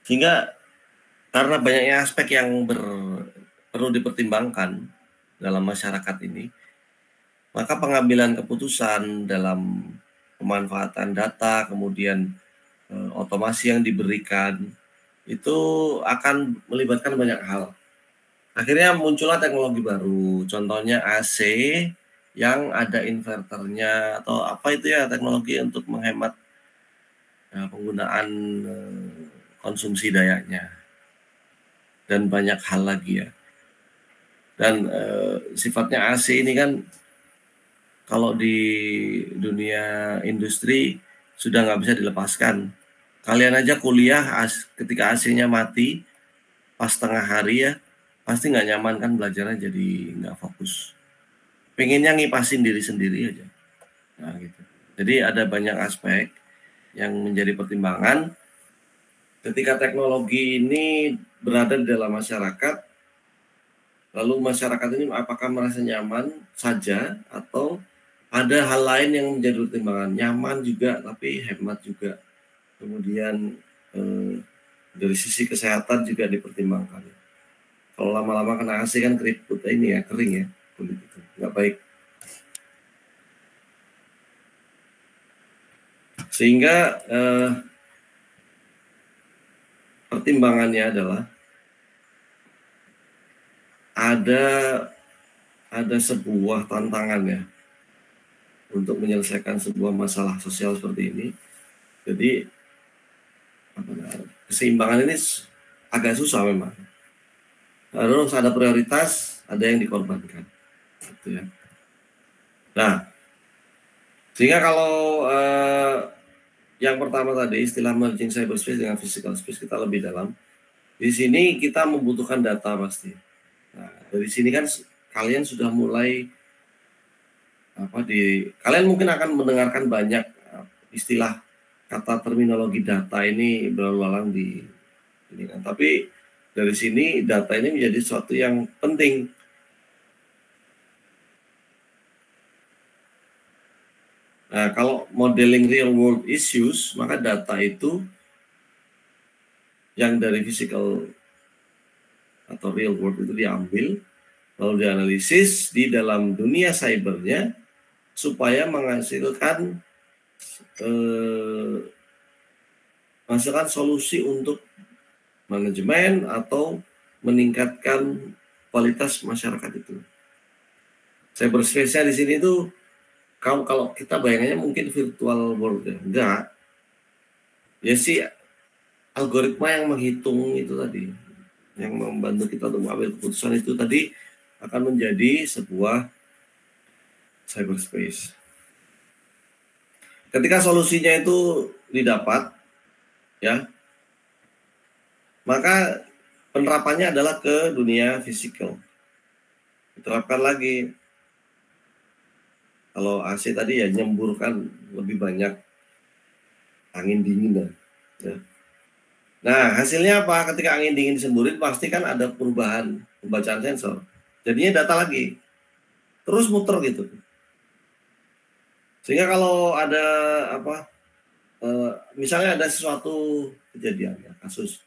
sehingga karena banyaknya aspek yang perlu dipertimbangkan dalam masyarakat ini, maka pengambilan keputusan dalam pemanfaatan data, kemudian otomasi yang diberikan, itu akan melibatkan banyak hal. Akhirnya muncullah teknologi baru, contohnya AC yang ada inverternya, atau teknologi untuk menghemat penggunaan konsumsi dayanya, dan banyak hal lagi ya. Dan sifatnya AC ini kan kalau di dunia industri sudah nggak bisa dilepaskan. Kalian aja kuliah ketika AC-nya mati pas tengah hari ya, pasti nggak nyaman kan, belajarnya jadi nggak fokus. Pengennya ngipasin diri sendiri aja. Nah gitu. Jadi ada banyak aspek yang menjadi pertimbangan ketika teknologi ini berada di dalam masyarakat, lalu masyarakat ini apakah merasa nyaman saja atau ada hal lain yang menjadi pertimbangan, nyaman juga tapi hemat juga. Kemudian dari sisi kesehatan juga dipertimbangkan. Kalau lama-lama kena AC kan keriput ini ya, kering ya, kulit itu nggak baik. Sehingga pertimbangannya adalah ada sebuah tantangan ya untuk menyelesaikan sebuah masalah sosial seperti ini. Jadi keseimbangan ini agak susah memang. Harus ada prioritas, ada yang dikorbankan. Gitu ya. Nah, sehingga kalau yang pertama tadi istilah merging cyberspace dengan physical space kita lebih dalam. Di sini kita membutuhkan data pasti. Nah, dari sini kan kalian sudah mulai kalian mungkin akan mendengarkan banyak istilah kata terminologi data ini berlalu lalang di ini kan. Tapi dari sini data ini menjadi sesuatu yang penting. Nah, kalau modeling real world issues, maka data itu yang dari physical atau real world itu diambil, lalu dianalisis di dalam dunia cybernya supaya menghasilkan solusi untuk manajemen atau meningkatkan kualitas masyarakat itu. Cyberspace-nya di sini tuh kalau kita bayangannya mungkin virtual world ya, enggak. Ya sih algoritma yang menghitung itu tadi, yang membantu kita untuk mengambil keputusan itu tadi akan menjadi sebuah cyberspace. Ketika solusinya itu didapat, ya, maka penerapannya adalah ke dunia fisikal. Diterapkan lagi. Kalau AC tadi ya nyemburkan lebih banyak angin dingin ya. Nah, hasilnya apa? Ketika angin dingin disemburin pasti kan ada perubahan pembacaan sensor. Jadinya data lagi. Terus muter gitu. Sehingga kalau ada misalnya ada sesuatu kejadian ya, kasus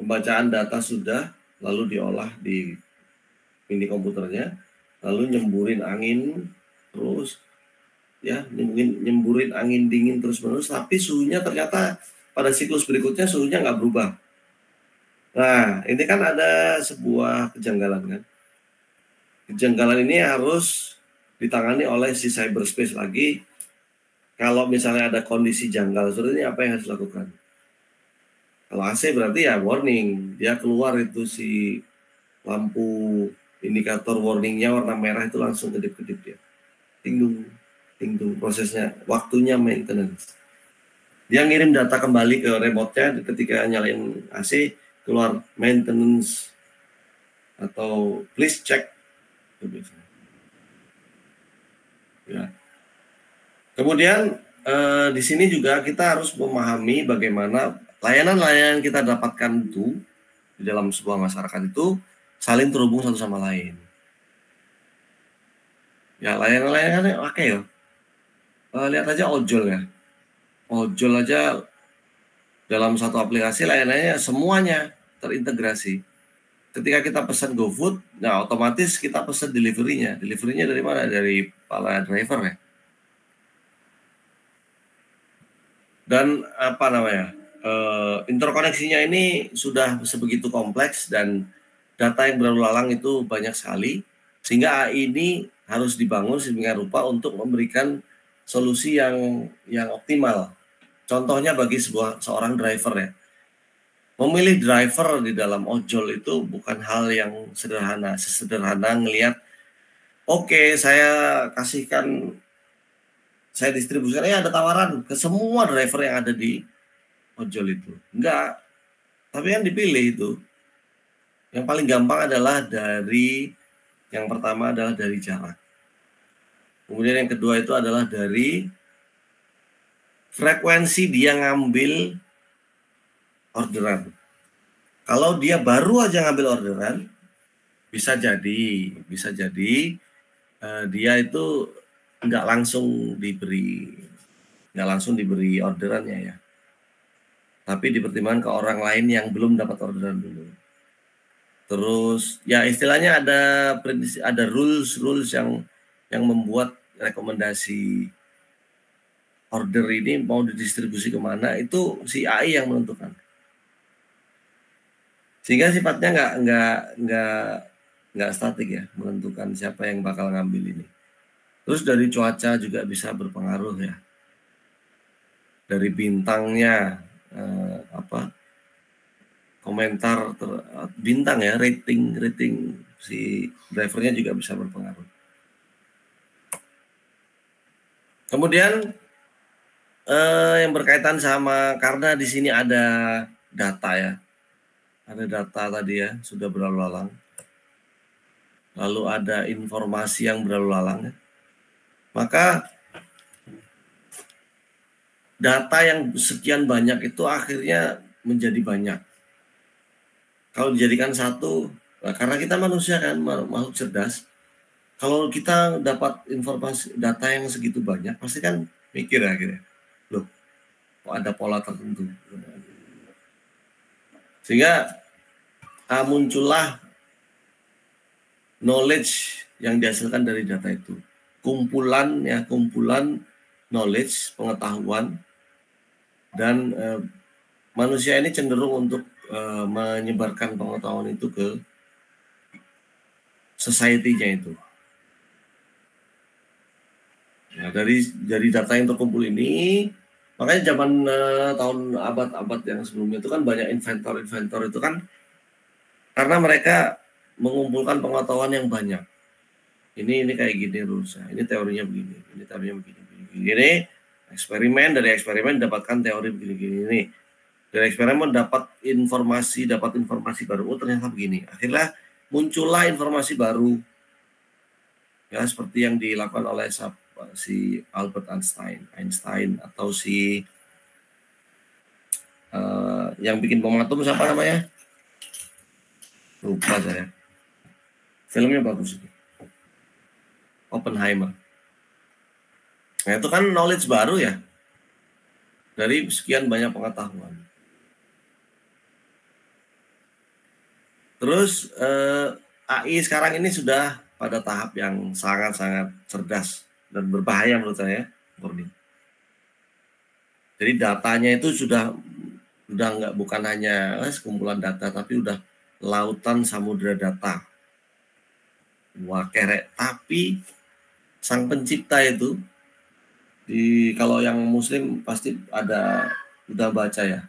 pembacaan data sudah lalu diolah di mini komputernya, lalu nyemburin angin terus ya, nyemburin angin dingin terus-menerus, tapi suhunya ternyata pada siklus berikutnya suhunya nggak berubah. Nah, ini kan ada sebuah kejanggalan kan. Kejanggalan ini harus ditangani oleh si cyberspace lagi. Kalau misalnya ada kondisi janggal seperti ini, apa yang harus dilakukan? Kalau AC berarti ya warning, dia keluar itu si lampu indikator warningnya warna merah itu langsung kedip-kedip dia. Ting-dung, ting-dung, prosesnya, waktunya maintenance. Dia ngirim data kembali ke remote-nya ketika nyalain AC, keluar maintenance atau please check. Ya. Kemudian di sini juga kita harus memahami bagaimana layanan-layanan kita dapatkan itu di dalam sebuah masyarakat itu saling terhubung satu sama lain. Ya, layanan-layanannya oke ya. Lihat aja ojol ya. Ojol aja dalam satu aplikasi layanannya semuanya terintegrasi. Ketika kita pesan GoFood, nah otomatis kita pesan delivery-nya. Delivery-nya dari mana? Dari para driver ya. Dan interkoneksinya ini sudah sebegitu kompleks dan data yang berlalu lalang itu banyak sekali, sehingga AI ini harus dibangun sedemikian rupa untuk memberikan solusi yang optimal. Contohnya bagi seorang driver ya, memilih driver di dalam ojol itu bukan hal yang sederhana. Sesederhana ngelihat, oke, saya distribusikan, ada tawaran ke semua driver yang ada di ojol itu. Enggak, tapi yang dipilih itu. Yang paling gampang adalah yang pertama adalah dari jarak. Kemudian yang kedua itu adalah dari frekuensi dia ngambil orderan. Kalau dia baru aja ngambil orderan, bisa jadi dia itu nggak langsung diberi orderannya ya. Tapi dipertimbangkan ke orang lain yang belum dapat orderan dulu. Terus ya istilahnya ada rules yang membuat rekomendasi order ini mau didistribusi kemana, itu si AI yang menentukan. Sehingga sifatnya nggak statik ya, menentukan siapa yang bakal ngambil ini. Terus dari cuaca juga bisa berpengaruh ya. Dari bintangnya komentar bintang ya, rating si drivernya juga bisa berpengaruh. Kemudian yang berkaitan sama, karena di sini ada data ya, ada data tadi ya sudah berlalu lalang. lalu ada informasi yang berlalu lalang, maka data yang sekian banyak itu akhirnya menjadi banyak. Kalau dijadikan satu, nah karena kita manusia kan makhluk cerdas, kalau kita dapat informasi data yang segitu banyak, pasti kan mikir akhirnya, loh, kok ada pola tertentu. Sehingga muncullah knowledge yang dihasilkan dari data itu. Kumpulan knowledge, pengetahuan, dan manusia ini cenderung untuk menyebarkan pengetahuan itu ke society-nya itu. Nah, dari data yang terkumpul ini, makanya zaman tahun abad-abad yang sebelumnya itu kan banyak inventor-inventor itu kan karena mereka mengumpulkan pengetahuan yang banyak. Ini kayak gini rumusnya, ini teorinya begini, ini teorinya begini. Eksperimen, dari eksperimen dapatkan teori begini. Dari eksperimen dapat informasi baru, oh ternyata begini. Akhirnya muncullah informasi baru. Ya, seperti yang dilakukan oleh si Albert Einstein atau si yang bikin bom atom siapa namanya? Lupa saya. Filmnya bagus. Oppenheimer. Nah, itu kan knowledge baru ya. Dari sekian banyak pengetahuan. Terus AI sekarang ini sudah pada tahap yang sangat-sangat cerdas dan berbahaya menurut saya, Murni. Jadi datanya itu sudah bukan hanya sekumpulan data, tapi udah lautan samudera data. Wah kerek, tapi sang pencipta itu kalau yang Muslim pasti udah baca ya,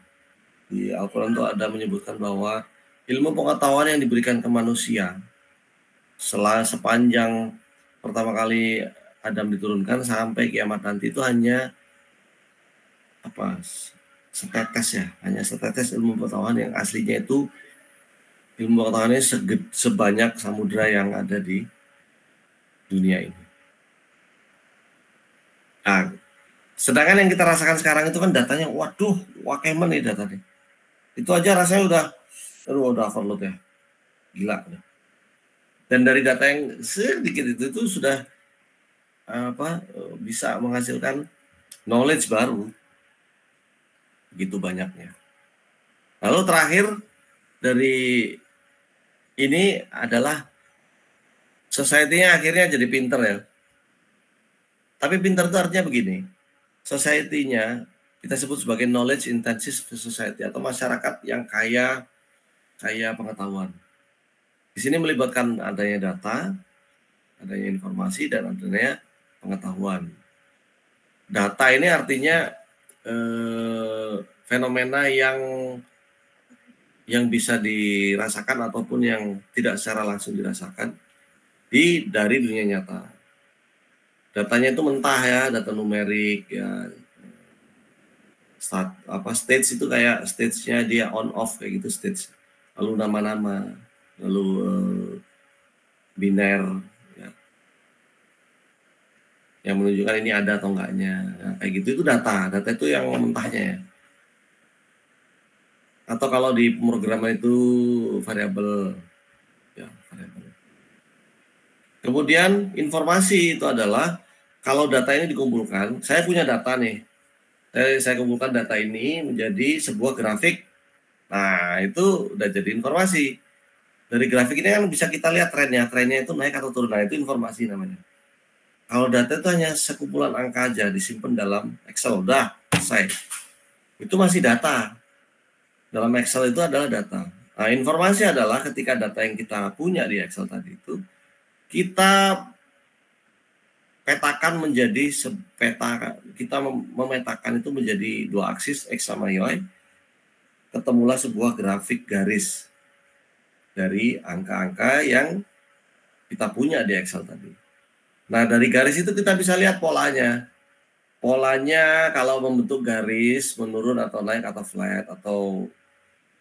di Al-Quran itu ada menyebutkan bahwa ilmu pengetahuan yang diberikan ke manusia sepanjang pertama kali Adam diturunkan sampai kiamat nanti itu hanya setetes ya, hanya setetes ilmu pengetahuan yang aslinya itu ilmu pengetahuannya sebanyak samudra yang ada di dunia ini. Nah, sedangkan yang kita rasakan sekarang itu kan datanya, waduh, wakemen nih datanya. Itu aja rasanya udah overload ya, gila. Dan dari data yang sedikit itu sudah bisa menghasilkan knowledge baru, begitu banyaknya. Lalu terakhir dari ini adalah society-nya akhirnya jadi pinter ya. Tapi pinter itu artinya begini, society-nya kita sebut sebagai knowledge intensive society atau masyarakat yang kaya pengetahuan. Di sini melibatkan adanya data, adanya informasi, dan adanya pengetahuan. Data ini artinya fenomena yang bisa dirasakan ataupun yang tidak secara langsung dirasakan dari dunia nyata. Datanya itu mentah ya, data numerik ya. Stage itu kayak stage-nya dia on off kayak gitu stage. Lalu nama-nama, lalu biner ya. Yang menunjukkan ini ada atau enggaknya. Nah, kayak gitu itu data itu yang mentahnya ya. Atau kalau di pemrograman itu variabel ya, variabel. Kemudian informasi itu adalah kalau data ini dikumpulkan, saya punya data nih. Saya kumpulkan data ini menjadi sebuah grafik. Nah, itu udah jadi informasi. Dari grafik ini kan bisa kita lihat trennya itu naik atau turun. Nah, itu informasi namanya. Kalau data itu hanya sekumpulan angka aja disimpan dalam Excel, udah selesai. Itu masih data. Dalam Excel itu adalah data. Nah, informasi adalah ketika data yang kita punya di Excel tadi itu kita petakan menjadi kita memetakan itu menjadi dua aksis X sama Y, ketemulah sebuah grafik garis dari angka-angka yang kita punya di Excel tadi. Nah, dari garis itu kita bisa lihat polanya. Polanya kalau membentuk garis menurun atau naik atau flat atau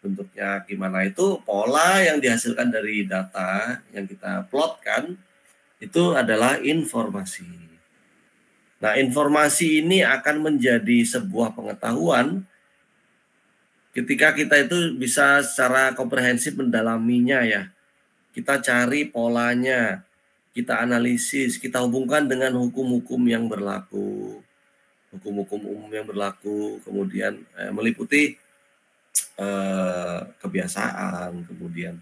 bentuknya gimana, itu pola yang dihasilkan dari data yang kita plotkan itu adalah informasi. Nah, informasi ini akan menjadi sebuah pengetahuan ketika kita itu bisa secara komprehensif mendalaminya ya. Kita cari polanya, kita analisis, kita hubungkan dengan hukum-hukum yang berlaku. Hukum-hukum umum yang berlaku, kemudian meliputi kebiasaan, kemudian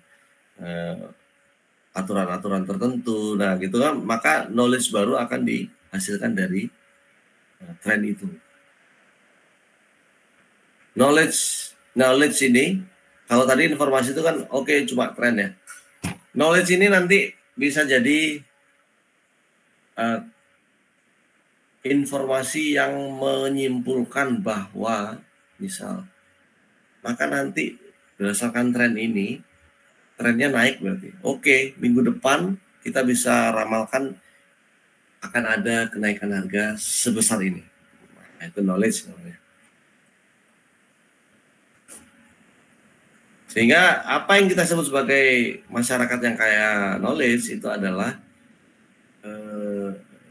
aturan-aturan tertentu. Nah, gitu kan, maka knowledge baru akan dihasilkan dari tren itu. Knowledge ini, kalau tadi informasi itu kan oke, cuma tren ya. Knowledge ini nanti bisa jadi informasi yang menyimpulkan bahwa misal, maka nanti berdasarkan tren ini, trennya naik berarti. Oke, minggu depan kita bisa ramalkan akan ada kenaikan harga sebesar ini. Nah, itu knowledge namanya. Sehingga apa yang kita sebut sebagai masyarakat yang kaya knowledge itu adalah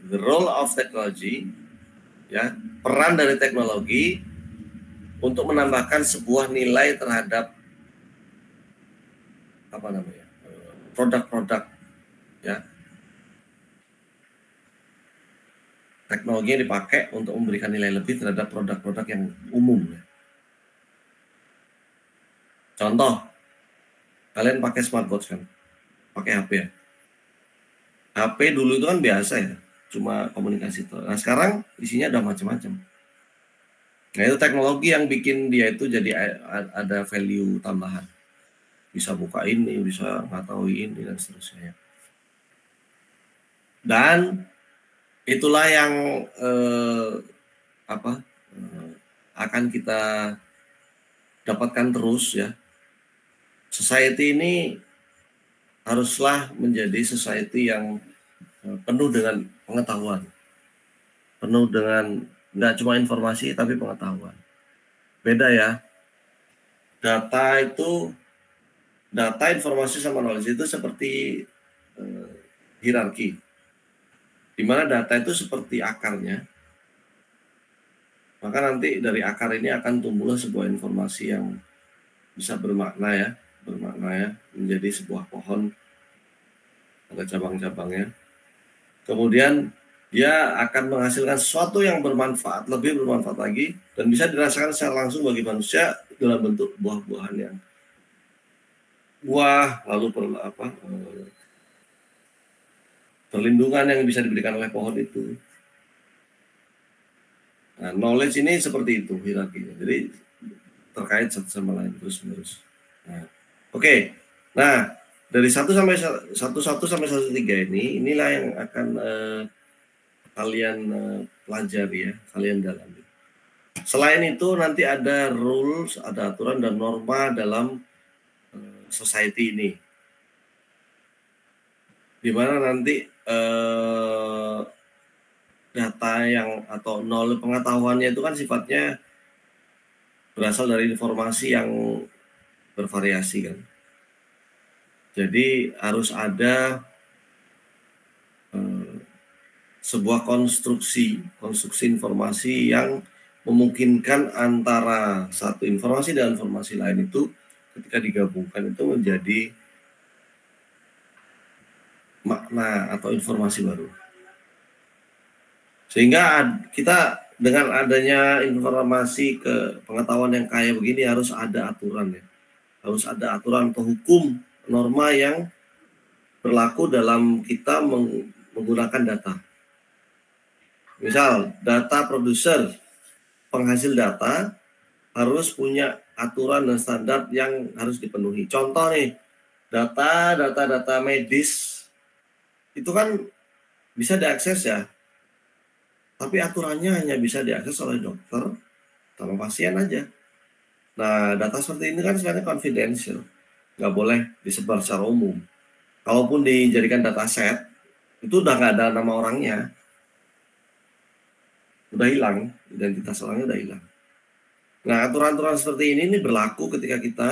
the role of technology, ya, peran dari teknologi untuk menambahkan sebuah nilai terhadap produk-produk, ya. Teknologi yang dipakai untuk memberikan nilai lebih terhadap produk-produk yang umum. Ya. Contoh, kalian pakai smartwatch kan, pakai HP ya. HP dulu itu kan biasa ya, cuma komunikasi itu. Nah sekarang isinya udah macam-macam. Nah itu teknologi yang bikin dia itu jadi ada value tambahan. Bisa buka ini, bisa mengetahui ini dan seterusnya. Dan itulah yang akan kita dapatkan terus ya. Society ini haruslah menjadi society yang penuh dengan pengetahuan, penuh dengan nggak cuma informasi tapi pengetahuan. Beda ya, data informasi sama knowledge itu seperti hierarki, di mana data itu seperti akarnya, maka nanti dari akar ini akan tumbuhlah sebuah informasi yang bisa bermakna ya, menjadi sebuah pohon, ada cabang-cabangnya. Kemudian dia akan menghasilkan sesuatu yang bermanfaat, lebih bermanfaat lagi, dan bisa dirasakan secara langsung bagi manusia dalam bentuk buah-buahan yang perlindungan yang bisa diberikan oleh pohon itu. Nah, knowledge ini seperti itu hierarkinya. Jadi terkait satu sama lain terus-menerus. Nah, oke. Nah, dari 1 sampai 113 inilah yang akan kalian pelajari ya, kalian dalami. Selain itu nanti ada rules, ada aturan dan norma dalam society ini. Di mana nanti data yang atau knowledge pengetahuannya itu kan sifatnya berasal dari informasi yang bervariasi kan. Jadi harus ada sebuah konstruksi informasi yang memungkinkan antara satu informasi dan informasi lain itu ketika digabungkan itu menjadi makna atau informasi baru. Sehingga kita dengan adanya informasi ke pengetahuan yang kaya begini harus ada aturan ya. Harus ada aturan atau hukum, norma yang berlaku dalam kita menggunakan data. Misal, data produser, penghasil data harus punya aturan dan standar yang harus dipenuhi. Contoh nih, data medis itu kan bisa diakses ya, tapi aturannya hanya bisa diakses oleh dokter sama pasien aja. Nah, data seperti ini kan sebenarnya confidential, nggak boleh disebar secara umum. Kalaupun dijadikan dataset, itu udah nggak ada nama orangnya, udah hilang, identitas orangnya udah hilang. Nah, aturan-aturan seperti ini berlaku ketika kita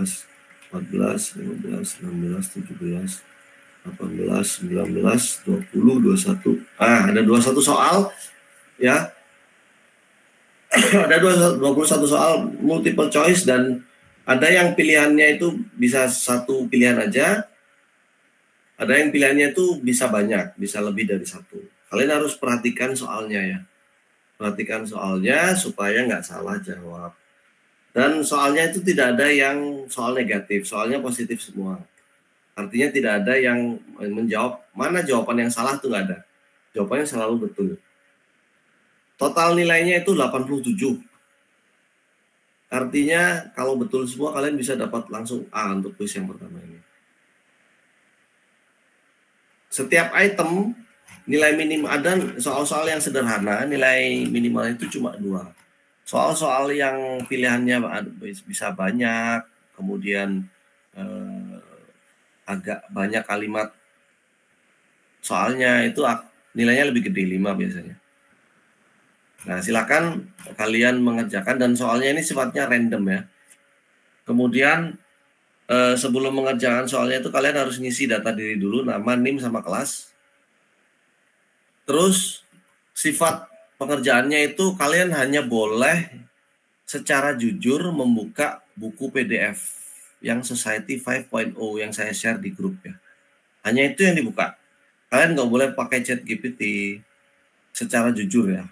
13, 14, 15, 16, 17, 18, 19, 20, 21. Ada 21 soal ya. Ada 21 soal multiple choice dan ada yang pilihannya itu bisa satu pilihan aja. Ada yang pilihannya itu bisa banyak, bisa lebih dari satu. Kalian harus perhatikan soalnya ya. Perhatikan soalnya supaya nggak salah jawab. Dan soalnya itu tidak ada yang soal negatif, soalnya positif semua. Artinya tidak ada yang menjawab, mana jawaban yang salah itu nggak ada. Jawabannya selalu betul. Total nilainya itu 87. Artinya kalau betul semua kalian bisa dapat langsung A untuk kuis yang pertama ini. Setiap item nilai minim ada soal-soal yang sederhana, nilai minimal itu cuma 2. Soal-soal yang pilihannya bisa banyak, kemudian agak banyak kalimat soalnya itu nilainya lebih gede, 5 biasanya. Nah, silakan kalian mengerjakan dan soalnya ini sifatnya random ya. Kemudian sebelum mengerjakan soalnya itu kalian harus ngisi data diri dulu, nama, NIM, sama kelas. Terus sifat pengerjaannya itu kalian hanya boleh secara jujur membuka buku PDF yang Society 5.0 yang saya share di grup ya. Hanya itu yang dibuka. Kalian nggak boleh pakai ChatGPT secara jujur ya.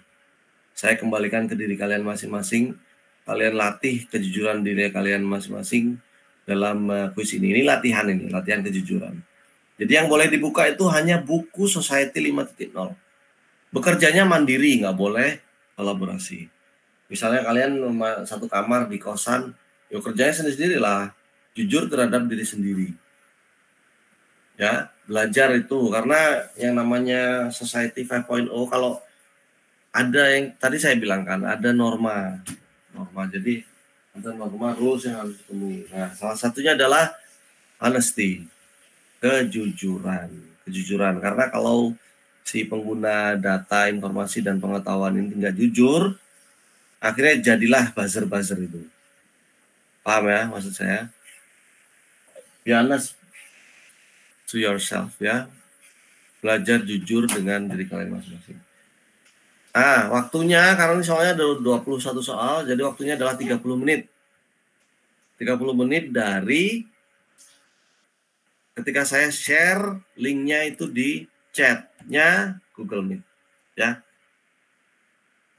Saya kembalikan ke diri kalian masing-masing. Kalian latih kejujuran diri kalian masing-masing dalam kuis ini. Ini latihan kejujuran. Jadi yang boleh dibuka itu hanya buku Society 5.0. Bekerjanya mandiri, nggak boleh kolaborasi. Misalnya kalian satu kamar di kosan, yuk kerjanya sendiri-sendiri lah. Jujur terhadap diri sendiri. Ya, belajar itu. Karena yang namanya Society 5.0, kalau ada yang tadi saya bilang kan, ada norma. Jadi ada norma rules yang harus dipenuhi. Nah, salah satunya adalah honesty, kejujuran. Karena kalau si pengguna data, informasi, dan pengetahuan ini nggak jujur, akhirnya jadilah buzzer itu. Paham ya maksud saya? Be honest to yourself ya. Belajar jujur dengan diri kalian masing-masing. Waktunya karena ini soalnya ada 21 soal, jadi waktunya adalah 30 menit. 30 menit dari ketika saya share linknya itu di chatnya Google Meet ya.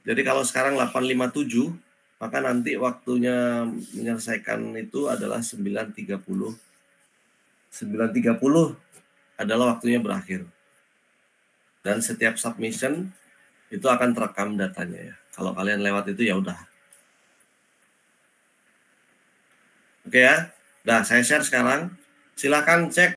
Jadi kalau sekarang 8.57, maka nanti waktunya menyelesaikan itu adalah 9.30. 9.30 adalah waktunya berakhir. Dan setiap submission itu akan terekam datanya ya. Kalau kalian lewat itu ya udah. Oke ya. Nah, saya share sekarang. Silakan cek